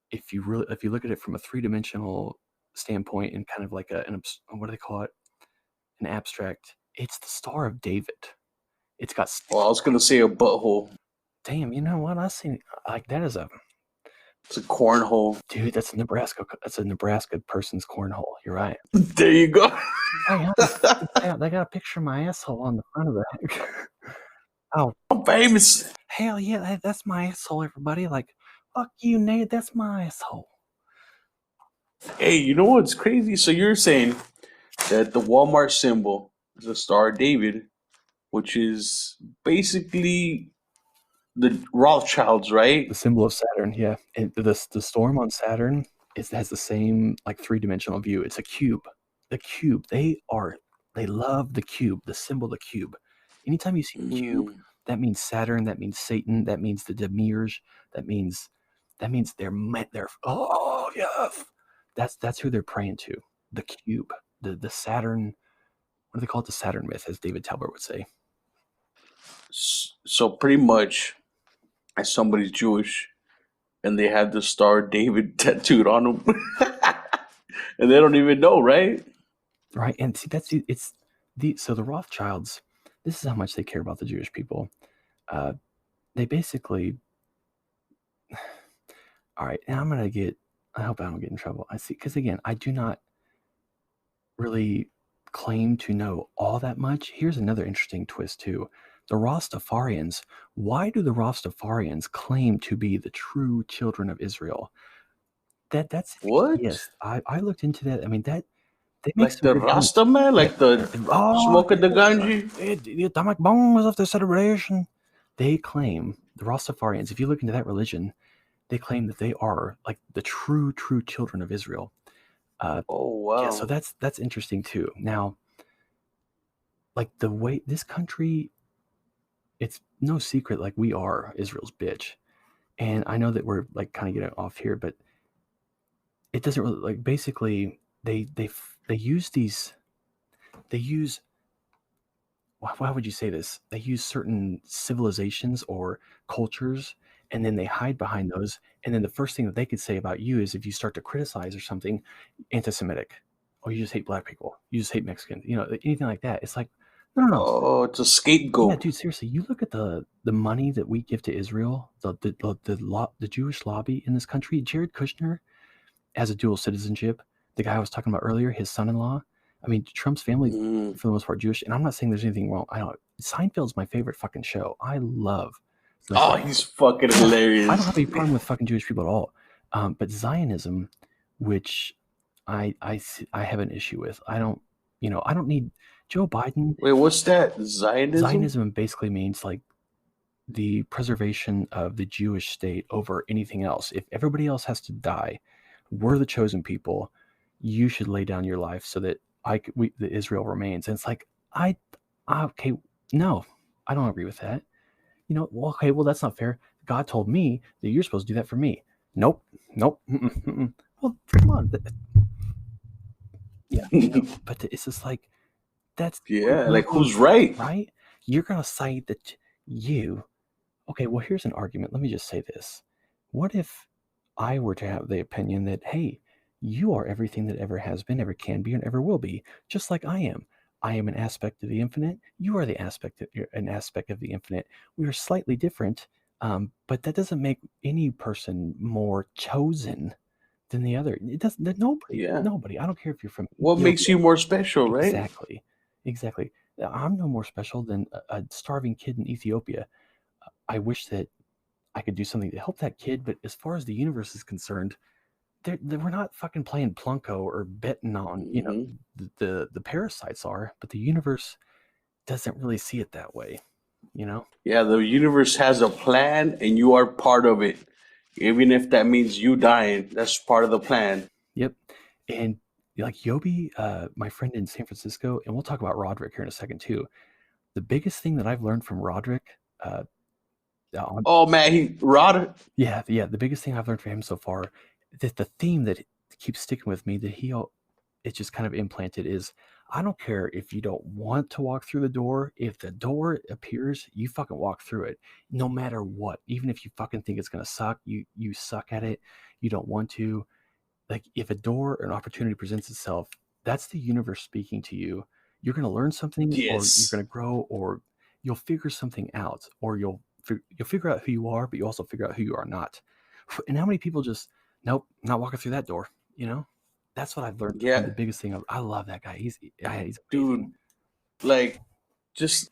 If you look at it from a 3-dimensional standpoint and kind of like what do they call it? An abstract. It's the Star of David. It's got. Well, I was gonna say a butthole. Damn, you know what? I seen like that is It's a cornhole. dude. That's a Nebraska person's cornhole. You're right. There you go. Hey, they got a picture of my asshole on the front of it. Oh, I'm famous. hell yeah, that's my asshole, everybody. Like, fuck you, Nate. That's my asshole. Hey, you know what's crazy? So you're saying that the Walmart symbol is a Star of David, which is basically the Rothschilds, right? The symbol of Saturn, yeah. And the storm on Saturn has the same like 3-dimensional view. It's a cube. The cube. They love the cube. The symbol, the cube. Anytime you see the cube, that means Saturn. That means Satan. That means the Demiurge. That means they're oh yes. That's who they're praying to. The cube. The Saturn. What do they call it? The Saturn myth, as David Talbot would say. So pretty much, as somebody's Jewish, and they have the Star of David tattooed on them, and they don't even know, right? Right, and see so the Rothschilds. This is how much they care about the Jewish people. They basically. All right, now I hope I don't get in trouble. I see, because again, I do not really claim to know all that much. Here's another interesting twist too. The Rastafarians. Why do the Rastafarians claim to be the true children of Israel? That's What? yes. I looked into that. I mean that they make Like some the good points. Rasta man? Yeah. Like the smoking the ganji? The atomic bombs of the celebration. They claim the Rastafarians. If you look into that religion, they claim that they are like the true children of Israel. Oh Yeah, so wow. that's interesting too. Now, like the way this country, it's no secret like we are Israel's bitch. And I know that we're like kind of getting off here, but it doesn't really like basically they use these they use why would you say this? They use certain civilizations or cultures, and then they hide behind those. And then the first thing that they could say about you is if you start to criticize or something, anti-Semitic, or you just hate black people, you just hate Mexicans, anything like that. It's like, no. Oh, it's a Yeah, scapegoat. dude, seriously, you look at the money that we give to Israel, the Jewish lobby in this country. Jared Kushner has a dual citizenship. The guy I was talking about earlier, his son-in-law. I mean, Trump's family, for the most part, Jewish. And I'm not saying there's anything wrong. I don't. Seinfeld's my favorite fucking show. I love Oh, he's fucking hilarious. I don't have any problem with fucking Jewish people at all. But Zionism, which I have an issue with. I don't need Joe Biden. Wait, what's that? Zionism? Zionism basically means like the preservation of the Jewish state over anything else. If everybody else has to die, we're the chosen people. You should lay down your life so that that Israel remains. And it's like, okay, no, I don't agree with that. Well, that's not fair. God told me that you're supposed to do that for me. Nope. Mm-mm. Well, come on. Yeah, but it's just like, that's like who's right? Right? You're gonna say that you. Okay, well, here's an argument. Let me just say this. What if I were to have the opinion that, hey, you are everything that ever has been, ever can be, and ever will be, just like I am. I am an aspect of the infinite. You are an aspect of the infinite. We are slightly different, but that doesn't make any person more chosen than the other. It doesn't. Nobody. I don't care if you're from. What makes you more special, right? Exactly. I'm no more special than a starving kid in Ethiopia. I wish that I could do something to help that kid, but as far as the universe is concerned, we're not fucking playing Plunko or betting on, the parasites are, but the universe doesn't really see it that way, Yeah, the universe has a plan and you are part of it. Even if that means you dying, that's part of the plan. Yep. And like Yobi, my friend in San Francisco, and we'll talk about Roderick here in a second too. The biggest thing that I've learned from Roderick, oh man, Roderick. Yeah. The biggest thing I've learned from him so far, that the theme that keeps sticking with me, that it's just kind of implanted is, I don't care if you don't want to walk through the door. If the door appears, you fucking walk through it, no matter what. Even if you fucking think it's gonna suck, you suck at it. You don't want to. Like, if a door or an opportunity presents itself, that's the universe speaking to you. You're gonna learn something, Yes. or you're gonna grow, or you'll figure something out, or you'll figure out who you are, but you also figure out who you are not. And how many people just, nope, not walking through that door, That's what I've learned. Yeah. The biggest thing. I love that guy. He's amazing. Dude, like, just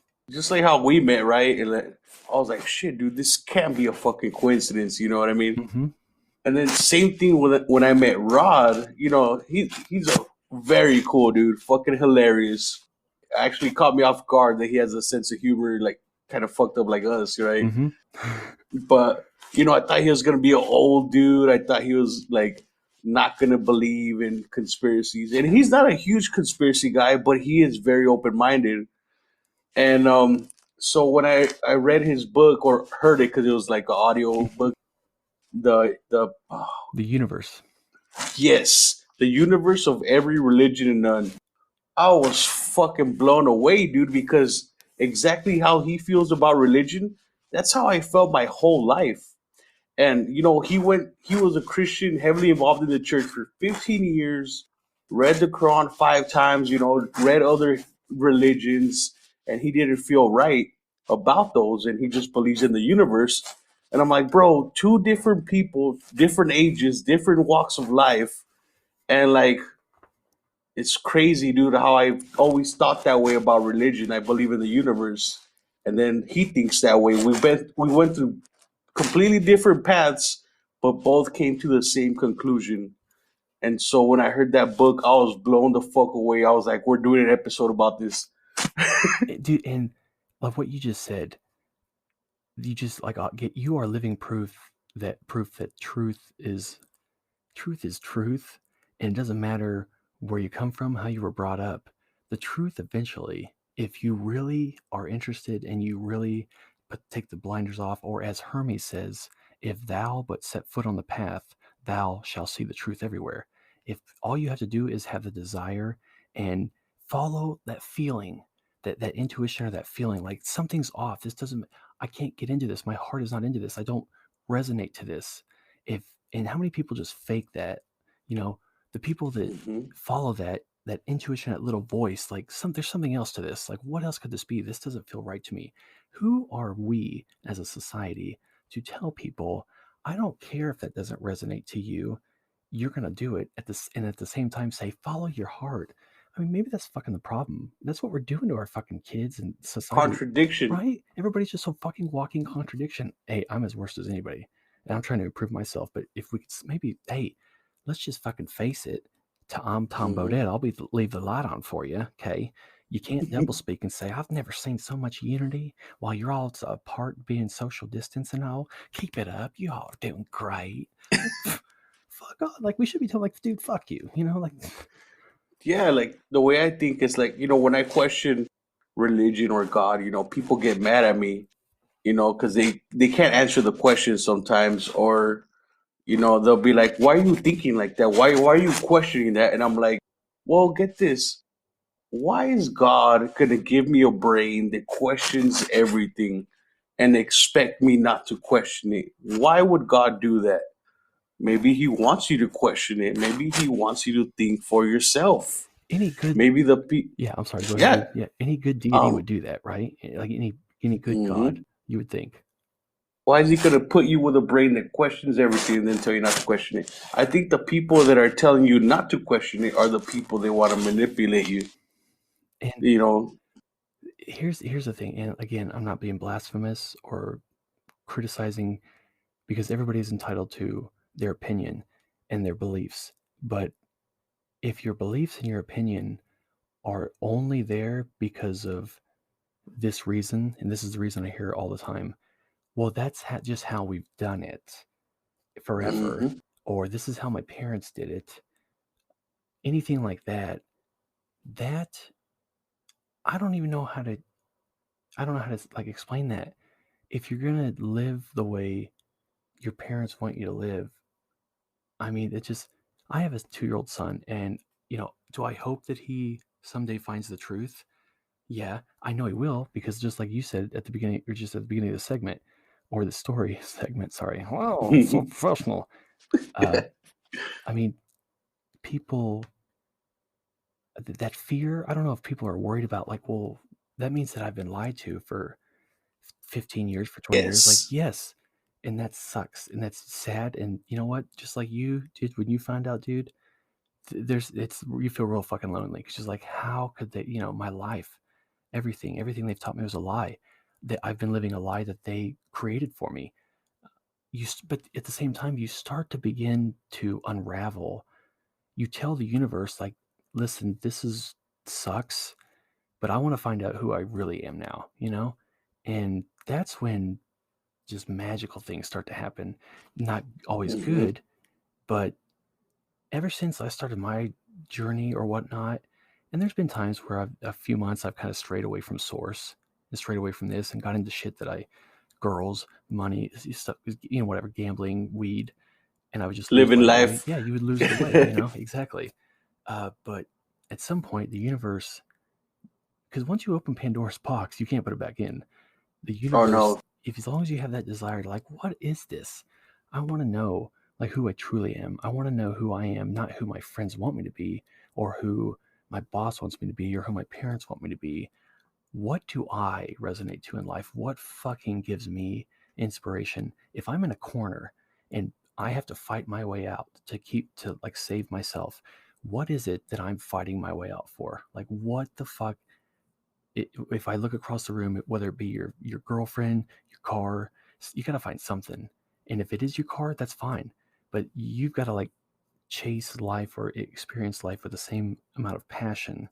like how we met, right? And I was like, shit, dude, this can't be a fucking coincidence. You know what I mean? Mm-hmm. And then same thing when I met Rod. He's a very cool dude, fucking hilarious. Actually caught me off guard that he has a sense of humor, like kind of fucked up like us, right? Mm-hmm. But I thought he was gonna be an old dude. I thought he was like not gonna believe in conspiracies, and he's not a huge conspiracy guy, but he is very open-minded. And so when I read his book or heard it, because it was like an audio book, the universe. Yes, the universe of every religion and none. I was fucking blown away, dude, because exactly how he feels about religion, that's how I felt my whole life. And he was a Christian, heavily involved in the church for 15 years, read the Quran 5 times, read other religions, and he didn't feel right about those, and he just believes in the universe. And I'm like, bro, two different people, different ages, different walks of life, and like, it's crazy, dude, how I've always thought that way about religion. I believe in the universe. and then he thinks that way. We went through completely different paths, but both came to the same conclusion. And so when I heard that book, I was blown the fuck away. I was like, we're doing an episode about this. Dude, and like what you just said, you just like you are living proof that truth is truth, and it doesn't matter where you come from, how you were brought up. The truth eventually, if you really are interested and you really take the blinders off, or as Hermes says, if thou but set foot on the path, thou shalt see the truth everywhere. If all you have to do is have the desire and follow that feeling, that intuition or that feeling, like something's off. I can't get into this. My heart is not into this. I don't resonate to this. And how many people just fake that? The people that follow that intuition, that little voice, like there's something else to this. Like, what else could this be? This doesn't feel right to me. Who are we as a society to tell people, I don't care if that doesn't resonate to you, you're going to do it and at the same time say, follow your heart. I mean, maybe that's fucking the problem. That's what we're doing to our fucking kids and society. Contradiction. Right? Everybody's just so fucking walking contradiction. Hey, I'm as worst as anybody. And I'm trying to improve myself. But if we could maybe, hey, let's just fucking face it. I'm Tom Bodette. I'll leave the light on for you. Okay. You can't double speak and say, I've never seen so much unity while you're all apart being social distance and all. Keep it up. You all are doing great. Fuck off. Like, we should be telling, like, dude, fuck you. Like. Yeah, like the way I think is like, when I question religion or God, people get mad at me, because they can't answer the question sometimes, or they'll be like, why are you thinking like that? Why are you questioning that? And I'm like, well, get this. Why is God gonna give me a brain that questions everything and expect me not to question it? Why would God do that? Maybe he wants you to question it. Maybe he wants you to think for yourself. Any good, maybe yeah, I'm sorry, go ahead. Yeah, any good deity would do that, right? Like any good God, you would think. Why is he going to put you with a brain that questions everything and then tell you not to question it? I think the people that are telling you not to question it are the people that want to manipulate you. And here's the thing, and again, I'm not being blasphemous or criticizing, because everybody's entitled to their opinion and their beliefs. But if your beliefs and your opinion are only there because of this reason, and this is the reason I hear all the time, well, that's just how we've done it forever, or this is how my parents did it. Anything like that I don't know how to like explain that. If you're gonna live the way your parents want you to live, I mean, I have a 2-year-old son, and do I hope that he someday finds the truth? Yeah, I know he will, because just like you said at the beginning, or just at the beginning of the segment, or the story segment, sorry. Wow, so professional. I mean, people, that fear, I don't know if people are worried about, like, well, that means that I've been lied to for 15 years, for 20 years. Like, yes. And that sucks. And that's sad. And you know what? Just like you did when you find out, dude, you feel real fucking lonely. Cause just like, how could they, my life, everything they've taught me was a lie, that I've been living a lie that they created for me. But at the same time, you start to begin to unravel. You tell the universe, like, listen, sucks, but I want to find out who I really am now, And that's when just magical things start to happen. Not always good, but ever since I started my journey or whatnot, and there's been times where a few months I've kind of strayed away from source and strayed away from this and got into shit that girls, money, stuff, whatever, gambling, weed, and I would just living life. Yeah, you would lose the way, exactly. But at some point, the universe, because once you open Pandora's box, you can't put it back in. The universe, as long as you have that desire, like, what is this? I want to know, like, who I truly am. I want to know who I am, not who my friends want me to be, or who my boss wants me to be, or who my parents want me to be. What do I resonate to in life? What fucking gives me inspiration? If I'm in a corner and I have to fight my way out to save myself, what is it that I'm fighting my way out for? Like, what the fuck if I look across the room, whether it be your girlfriend, your car, you got to find something. And if it is your car, that's fine. But you've got to like chase life or experience life with the same amount of passion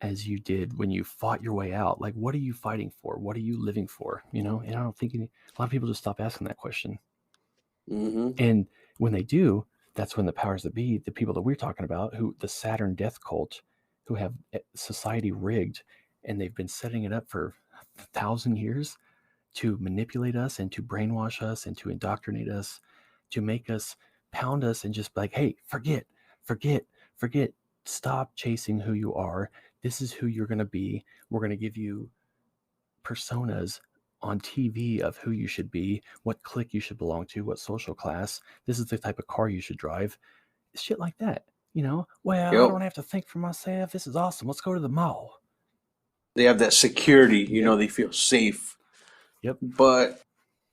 as you did when you fought your way out. Like, what are you fighting for? What are you living for? You know, and I don't think a lot of people just stop asking that question. Mm-hmm. And when they do, that's when the powers that be, the people that we're talking about, who the Saturn death cult, who have society rigged, and they've been setting it up for 1,000 years to manipulate us and to brainwash us and to indoctrinate us, to make us pound us and just like, hey, forget, forget, forget. Stop chasing who you are. This is who you're going to be. We're going to give you personas on TV of who you should be, what clique you should belong to, what social class. This is the type of car you should drive. Shit like that. You know, well, I Yep. don't have to think for myself. This is awesome. Let's go to the mall. They have that security. You know, Yep. they feel safe. Yep. But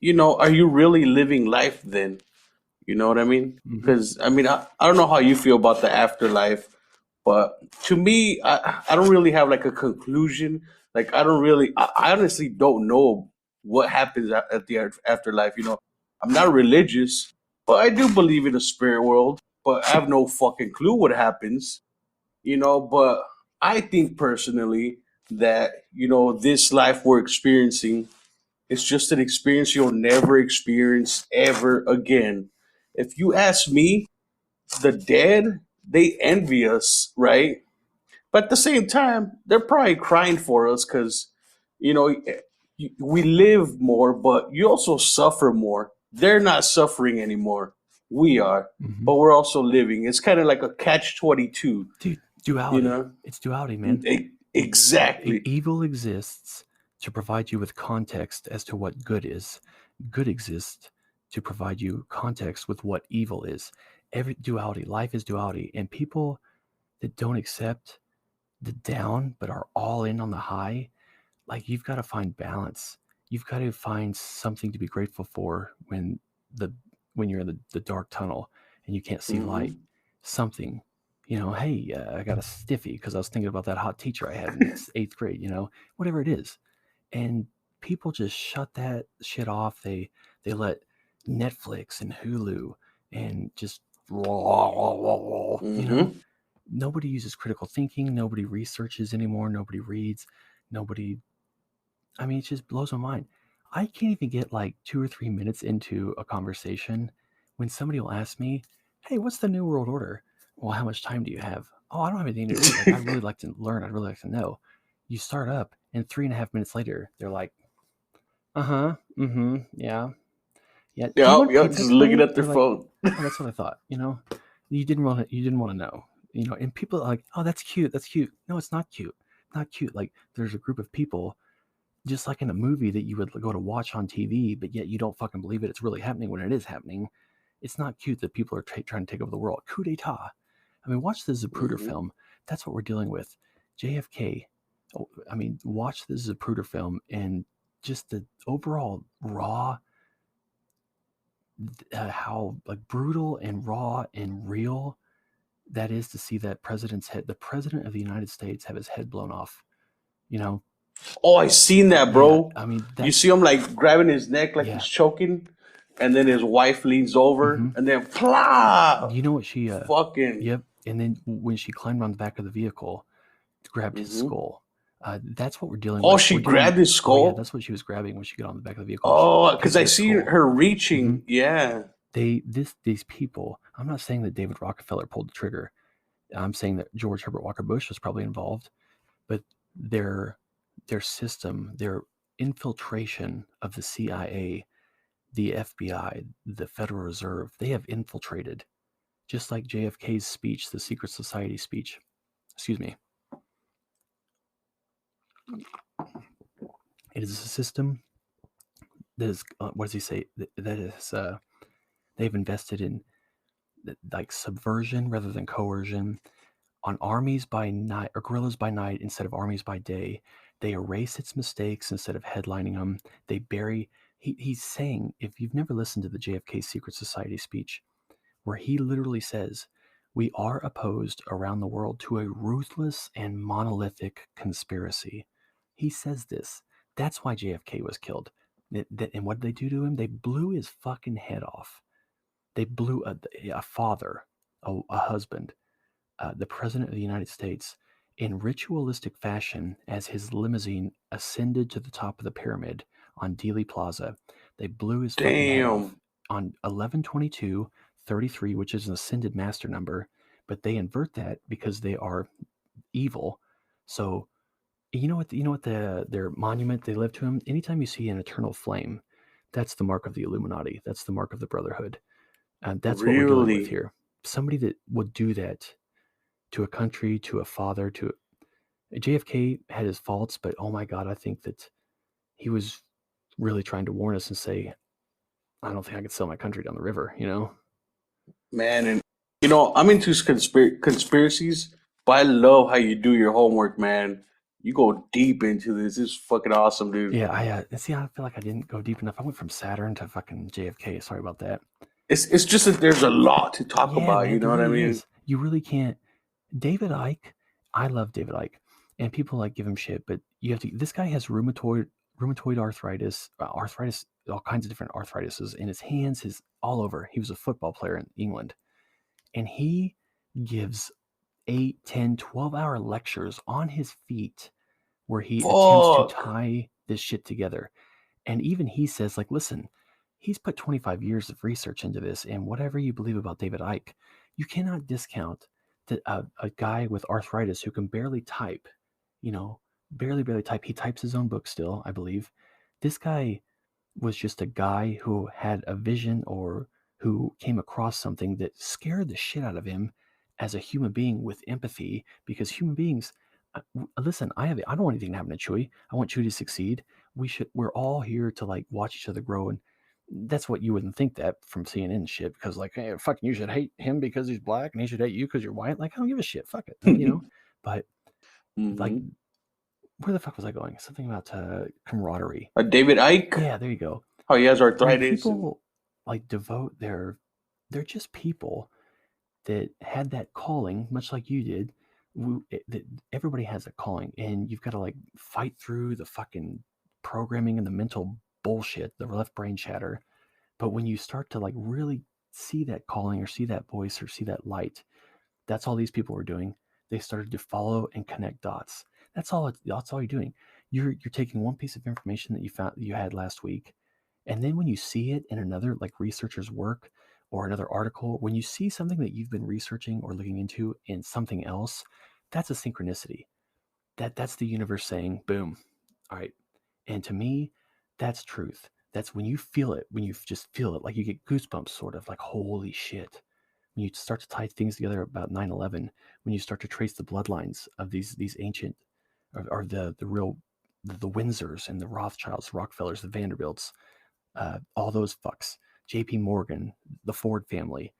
are you really living life then? You know what I mean? Mm-hmm. Because I don't know how you feel about the afterlife, but to me, I don't really have like a conclusion. Like I honestly don't know what happens at the afterlife. I'm not religious, but I do believe in a spirit world. But I have no fucking clue what happens. But I think personally that this life we're experiencing, it's just an experience you'll never experience ever again. If you ask me, the dead, they envy us, right? But at the same time, they're probably crying for us because, we live more, but you also suffer more. They're not suffering anymore. We are, Mm-hmm. but we're also living. It's kind of like a catch-22. Dude, duality. It's duality, man. Exactly. Evil exists to provide you with context as to what good is. Good exists to provide you context with what evil is. Every duality, life is duality, and people that don't accept the down but are all in on the high, like, you've got to find balance. You've got to find something to be grateful for when you're in the dark tunnel and you can't see light. Something, hey, I got a stiffy because I was thinking about that hot teacher I had in 8th grade, whatever it is. And people just shut that shit off. They let Netflix and Hulu and just nobody uses critical thinking. Nobody researches anymore. Nobody reads. Nobody. I mean, it just blows my mind. I can't even get like 2 or 3 minutes into a conversation when somebody will ask me, "Hey, what's the New World Order?" Well, how much time do you have? Oh, I don't have anything to do. Like, I'd really like to learn. I'd really like to know. You start up, and 3.5 minutes later, they're like, yeah. Do you want Yep, pizza just looking tonight? at their They're like, phone. oh, that's what I thought. You didn't want to know. And people are like, oh, that's cute. That's cute. No, it's not cute. Not cute. Like, there's a group of people, just like in a movie that you would go to watch on TV, but yet you don't fucking believe it. It's really happening when it is happening. It's not cute that people are trying to take over the world. Coup d'etat. I mean, watch the Zapruder film. That's what we're dealing with. JFK. I mean, watch the Zapruder film and just the overall raw, how like brutal and raw and real that is to see that the president of the United States, have his head blown off. Oh, I seen that, bro. I mean, You see him like grabbing his neck like he's choking, and then his wife leans over, and then plah. You know what she? Fucking. Yep. And then when she climbed on the back of the vehicle, grabbed his skull. That's what we're dealing with. Oh, she grabbed his skull. Oh, yeah, that's what she was grabbing when she got on the back of the vehicle. Oh, because I see her reaching. Yeah. These people. I'm not saying that David Rockefeller pulled the trigger. I'm saying that George Herbert Walker Bush was probably involved, but their system, their infiltration of the CIA, the FBI, the Federal Reserve, they have infiltrated, just like JFK's speech, the Secret Society speech. Excuse me. It is a system that is, what does he say? That is, they've invested in like subversion rather than coercion, on armies by night or guerrillas by night instead of armies by day. They erase its mistakes instead of headlining them. They bury. He's saying, if you've never listened to the JFK Secret Society speech, where he literally says, we are opposed around the world to a ruthless and monolithic conspiracy. He says this. That's why JFK was killed. And what did they do to him? They blew his fucking head off. They blew a father, a husband, the president of the United States, in ritualistic fashion as his limousine ascended to the top of the pyramid on Dealey Plaza. They blew his fucking head off Damn. on 11/22/33, which is an ascended master number, but they invert that because they are evil. So you know what their monument they live to him. Anytime you see an eternal flame, that's the mark of the Illuminati. That's the mark of the Brotherhood. And that's what we're dealing with Really? here. Somebody that would do that to a country, to a father, to JFK had his faults, but oh my God, I think that he was really trying to warn us and say, I don't think I could sell my country down the river, you know? Man, and I'm into conspiracies, but I love how you do your homework, man. You go deep into this. This is fucking awesome, dude. Yeah, I see. I feel like I didn't go deep enough. I went from Saturn to fucking JFK. Sorry about that. It's just that there's a lot to talk Yeah, about. man, You there know what I really mean? is. You really can't. David Icke, I love David Icke, and people like give him shit, but you have to. This guy has rheumatoid arthritis, all kinds of different arthritises in his hands, his all over. He was a football player in England, and he gives 8, 10, 12-hour lectures on his feet where he attempts to Fuck. tie this shit together. And even he says, like, listen, he's put 25 years of research into this, and whatever you believe about David Icke, you cannot discount that a guy with arthritis who can barely type, barely type. He types his own book still, I believe. This guy was just a guy who had a vision or who came across something that scared the shit out of him as a human being with empathy, because human beings, listen, I don't want anything to happen to Chuy. I want Chuy to succeed. We're all here to like watch each other grow, and that's what you wouldn't think that from CNN and shit, because like, hey, fucking, you should hate him because he's black and he should hate you because you're white. Like, I don't give a shit. Fuck it, But like, Hmm. where the fuck was I going? Something about camaraderie. David Icke, Yeah, there you go. how he has When arthritis. people like devote they're just people that had that calling, much like you did. That everybody has a calling, and you've got to like fight through the fucking programming and the mental bullshit, the left brain chatter. But when you start to like really see that calling or see that voice or see that light, that's all these people were doing. They started to follow and connect dots. That's all you're doing. You're taking one piece of information that you had last week, and then when you see it in another like researcher's work or another article, when you see something that you've been researching or looking into in something else, that's a synchronicity. That's the universe saying, boom. All right. And to me, that's truth. That's when you feel it, when you just feel it, like you get goosebumps, sort of like, holy shit. When you start to tie things together about 9/11, when you start to trace the bloodlines of these ancient, or the real, the Windsors and the Rothschilds, the Rockefellers, the Vanderbilts, all those fucks, J.P. Morgan, the Ford family.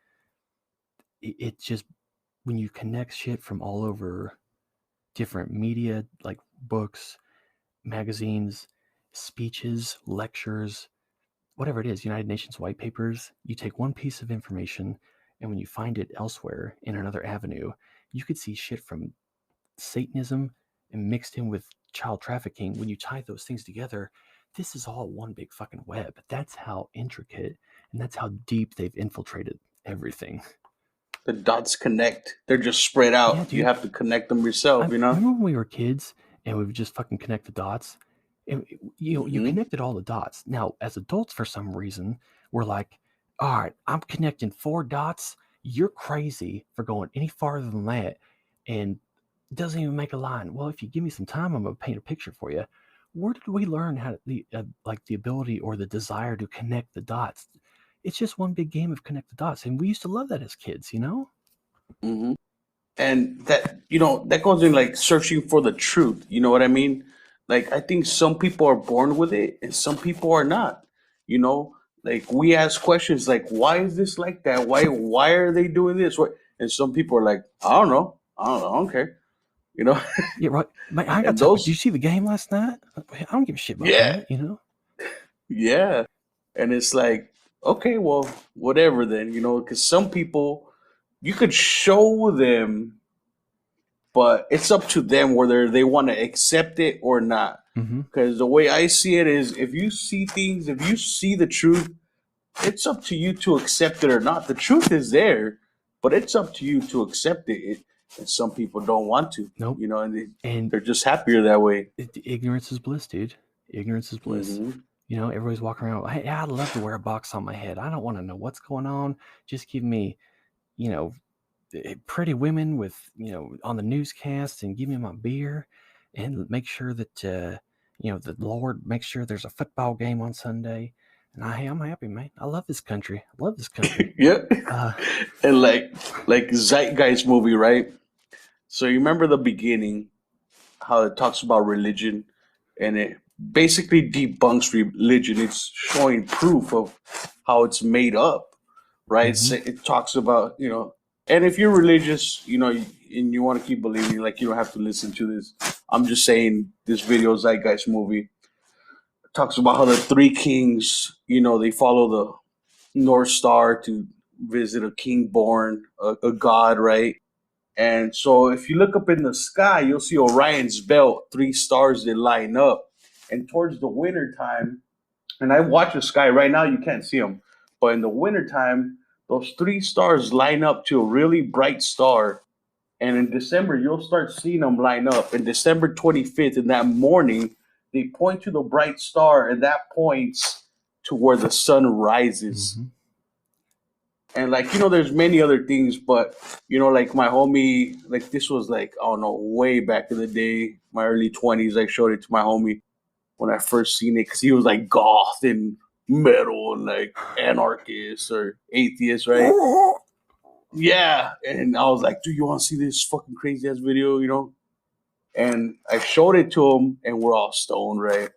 It just, when you connect shit from all over different media, like books, magazines, speeches, lectures, whatever it is, United Nations white papers, you take one piece of information, and when you find it elsewhere in another avenue, you could see shit from Satanism and mixed in with child trafficking. When you tie those things together, this is all one big fucking web. That's how intricate and that's how deep they've infiltrated everything. The dots connect. They're just spread out. Yeah, You dude. have to connect them yourself, Remember when we were kids and we would just fucking connect the dots? And you Hmm. connected all the dots. Now, as adults, for some reason, we're like, all right, I'm connecting 4 dots. You're crazy for going any farther than that. And it doesn't even make a line. Well, if you give me some time, I'm going to paint a picture for you. Where did we learn how to, the ability or the desire to connect the dots? It's just one big game of connect the dots. And we used to love that as kids, Hmm. And that goes in like searching for the truth. You know what I mean? Like, I think some people are born with it and some people are not. You know, like, we ask questions like, why is this like that? Why are they doing this? What? And some people are like, I don't care. You know. Yeah, right. Man, I got And to talk. Did you those, see the game last night? I don't give a shit about yeah, that. yeah. And it's like, okay, well, whatever then, because some people, you could show them but it's up to them whether they want to accept it or not. Mm-hmm. Because the way I see it is, if you see things, if you see the truth, it's up to you to accept it or not. The truth is there, but it's up to you to accept it. And some people don't want to. Nope. You know, and And they're just happier that way. ignorance is bliss, dude. Ignorance is bliss. Mhm. You know, everybody's walking around, hey, I'd love to wear a box on my head. I don't want to know what's going on. Just give me, you know, pretty women with, you know, on the newscast, and give me my beer, and make sure that, you know, the Lord makes sure there's a football game on Sunday. And I'm happy, man. I love this country. I love this country. Yep. Uh, And like Zeitgeist movie, right? So you remember the beginning, how it talks about religion, and it basically debunks religion. It's showing proof of how it's made up, right? Mhm. It talks about, you know, and if you're religious, you know, and you want to keep believing, like, you don't have to listen to this. I'm just saying, this video, Zeitgeist movie, talks about how the three kings, you know, they follow the North Star to visit a king born, a god, right? And so if you look up in the sky, you'll see Orion's belt, three stars that line up. And towards the winter time, and I watch the sky right now, you can't see them. But in the wintertime, those three stars line up to a really bright star. And in December, you'll start seeing them line up. And December 25th, in that morning, they point to the bright star, and that points to where the sun rises. Mhm. And like, you know, there's many other things, but you know, like my homie, like this was like, I don't know, way back in the day, my early 20s, I showed it to my homie when I first seen it, because he was like goth and metal and like anarchist or atheist, right? Yeah. And I was like, dude, you want to see this fucking crazy ass video, you know? And I showed it to him, and we're all stoned, right?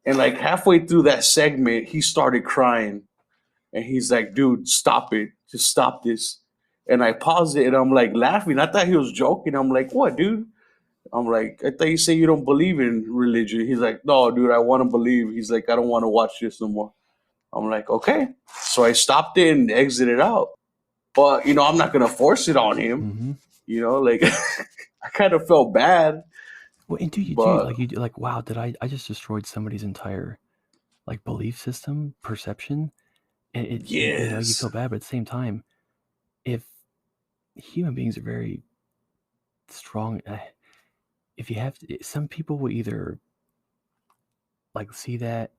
And like halfway through that segment, he started crying. And he's like, dude, stop it. Just stop this. And I paused it, and I'm like laughing. I thought he was joking. I'm like, what, dude? I'm like, I thought you say you don't believe in religion. He's like, no, dude, I want to believe. He's like, I don't want to watch this no more. I'm like, okay. So I stopped it and exited out. But, you know, I'm not going to force it on him. Mhm. You know, like, I kind of felt bad. Well, and do you But like, wow, did I just destroyed somebody's entire like belief system, perception? And you know, you feel yes. bad, but at the same time, if human beings are very strong, if you have some people will either like see that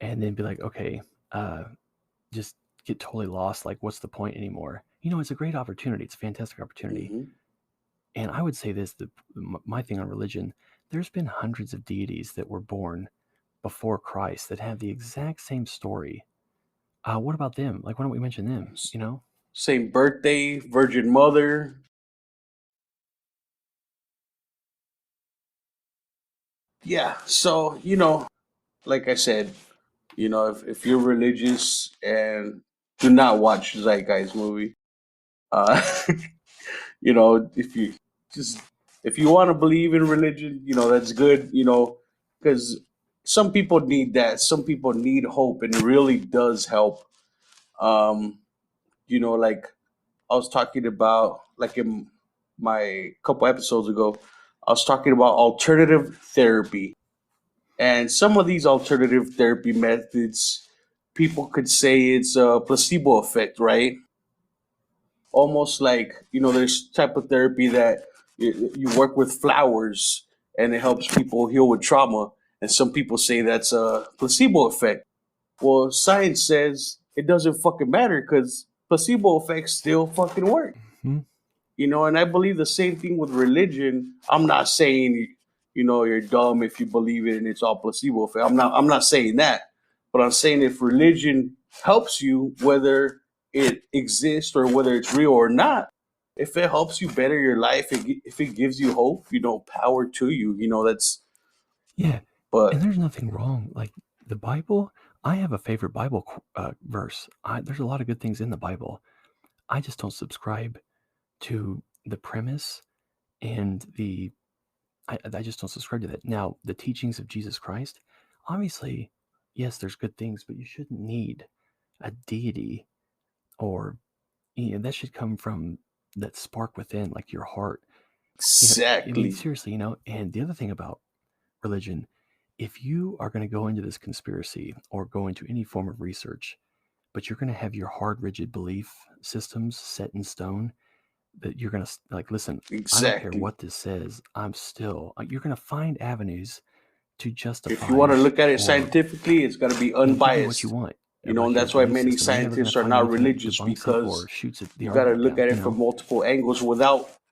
and then be like, okay, uh, just get totally lost. Like, what's the point anymore? You know, it's a great opportunity. It's a fantastic opportunity. Hmm. And I would say this: my thing on religion, there's been hundreds of deities that were born before Christ that have the exact same story. What about them? Like, why don't we mention them? You know? Same birthday, Virgin Mother. Yeah. So, you know, like I said, you know, if you're religious, and do not watch Zeitgeist movie. Uh, you know, just if you want to believe in religion, you know, that's good. You know, because some people need that. Some people need hope, and it really does help. Um, you know, like I was talking about, like in my couple episodes ago, I was talking about alternative therapy. And some of these alternative therapy methods, people could say it's a placebo effect, right? Almost like, you know, there's type of therapy that you work with flowers, and it helps people heal with trauma. And some people say that's a placebo effect. Well, science says it doesn't fucking matter, because placebo effects still fucking work. Mhm. You know, and I believe the same thing with religion. I'm not saying, you know, you're dumb if you believe it and it's all placebo effect. I'm not saying that. But I'm saying, if religion helps you, whether it exists or whether it's real or not, if it helps you better your life, if it gives you hope, you know, power to you. You know, that's, Yeah. And but there's nothing wrong. Like the Bible, I have a favorite Bible verse. There's a lot of good things in the Bible. I just don't subscribe to the premise and I just don't subscribe to that. Now, the teachings of Jesus Christ, obviously, yes, there's good things, but you shouldn't need a deity, or, you know, that should come from that spark within, like your heart. Exactly. Seriously, and the other thing about religion, if you are going to go into this conspiracy or go into any form of research, but you're going to have your hard, rigid belief systems set in stone, that you're going to listen, I don't care what this says, I'm still, you're going to find avenues to justify. If you want to look at it scientifically, it's got to be unbiased. What you want. And that's why many scientists are not religious, because you got to look at it from multiple angles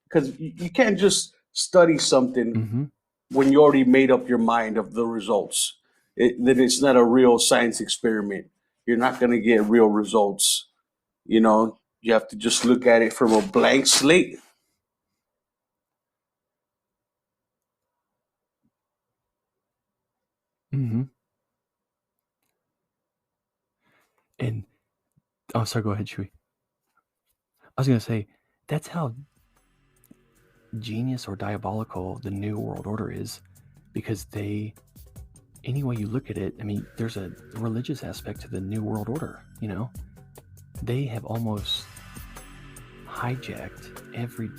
because you can't just study something when you already made up your mind of the results. Then it's not a real science experiment. You're not going to get real results. You have to just look at it from a blank slate. And sorry, go ahead, Chuy. I was going to say, that's how genius or diabolical the New World Order is, because any way you look at it, there's a religious aspect to the New World Order, They have almost hijacked every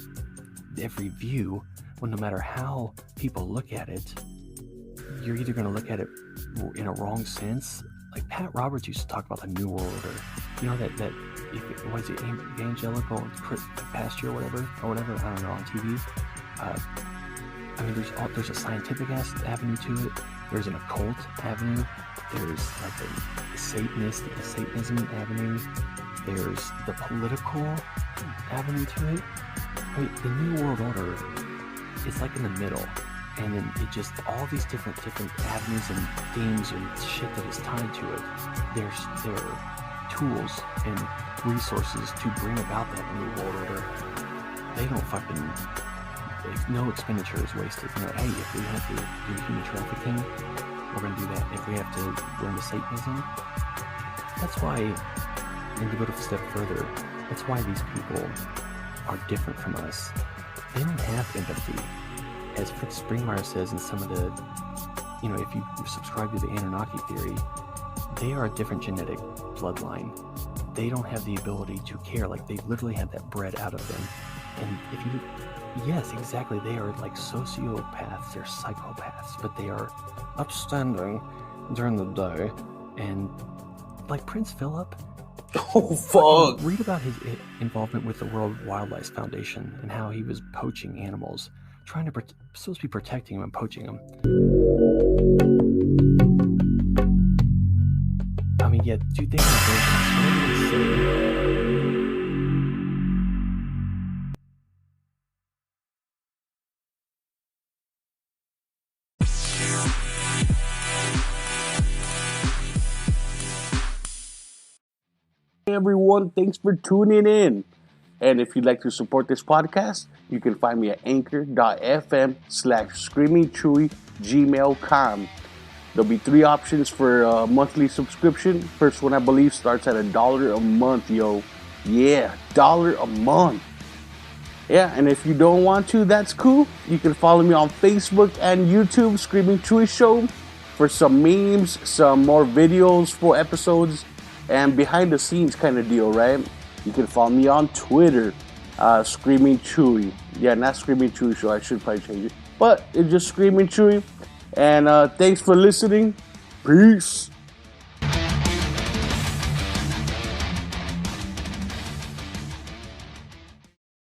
view, no matter how people look at it, you're either going to look at it in a wrong sense. Like Pat Roberts used to talk about the New World Order. That was it evangelical pasture or whatever, I don't know, on TV. There's a scientific avenue to it. There's an occult avenue. There's like a Satanism avenue. There's the political avenue to it. The New World Order is like in the middle. And then it just, all these different avenues and themes and shit that is tied to it. There's tools and resources to bring about that New World Order. They don't no expenditure is wasted. Hey, if we have to do human trafficking, we're going to do that. If we have to go into Satanism, that's why, and to go a step further, that's why these people are different from us. They don't have empathy. As Fritz Springmeier says in some of the, if you subscribe to the Annunaki theory, they are a different genetic bloodline. They don't have the ability to care. Like, they literally have that bred out of them. And yes, exactly, they are like sociopaths, they're psychopaths, but they are upstanding during the day. And like Prince Philip, oh fuck, read about his involvement with the World Wildlife Foundation and how he was poaching animals, supposed to be protecting them and poaching them. Yeah, dude, they Hey everyone, thanks for tuning in. And if you'd like to support this podcast, you can find me at anchor.fm/screamingchuy@gmail.com. There'll be 3 options for a monthly subscription. First one, I believe, starts at $1 a month, yo. Yeah, $1 a month. Yeah, and if you don't want to, that's cool. You can follow me on Facebook and YouTube, Screaming Chuy Show, for some memes, some more videos, full episodes, and behind the scenes kind of deal, right? You can follow me on Twitter, Screaming Chuy. Yeah, not Screaming Chuy Show. I should probably change it. But it's just Screaming Chuy. And thanks for listening. Peace.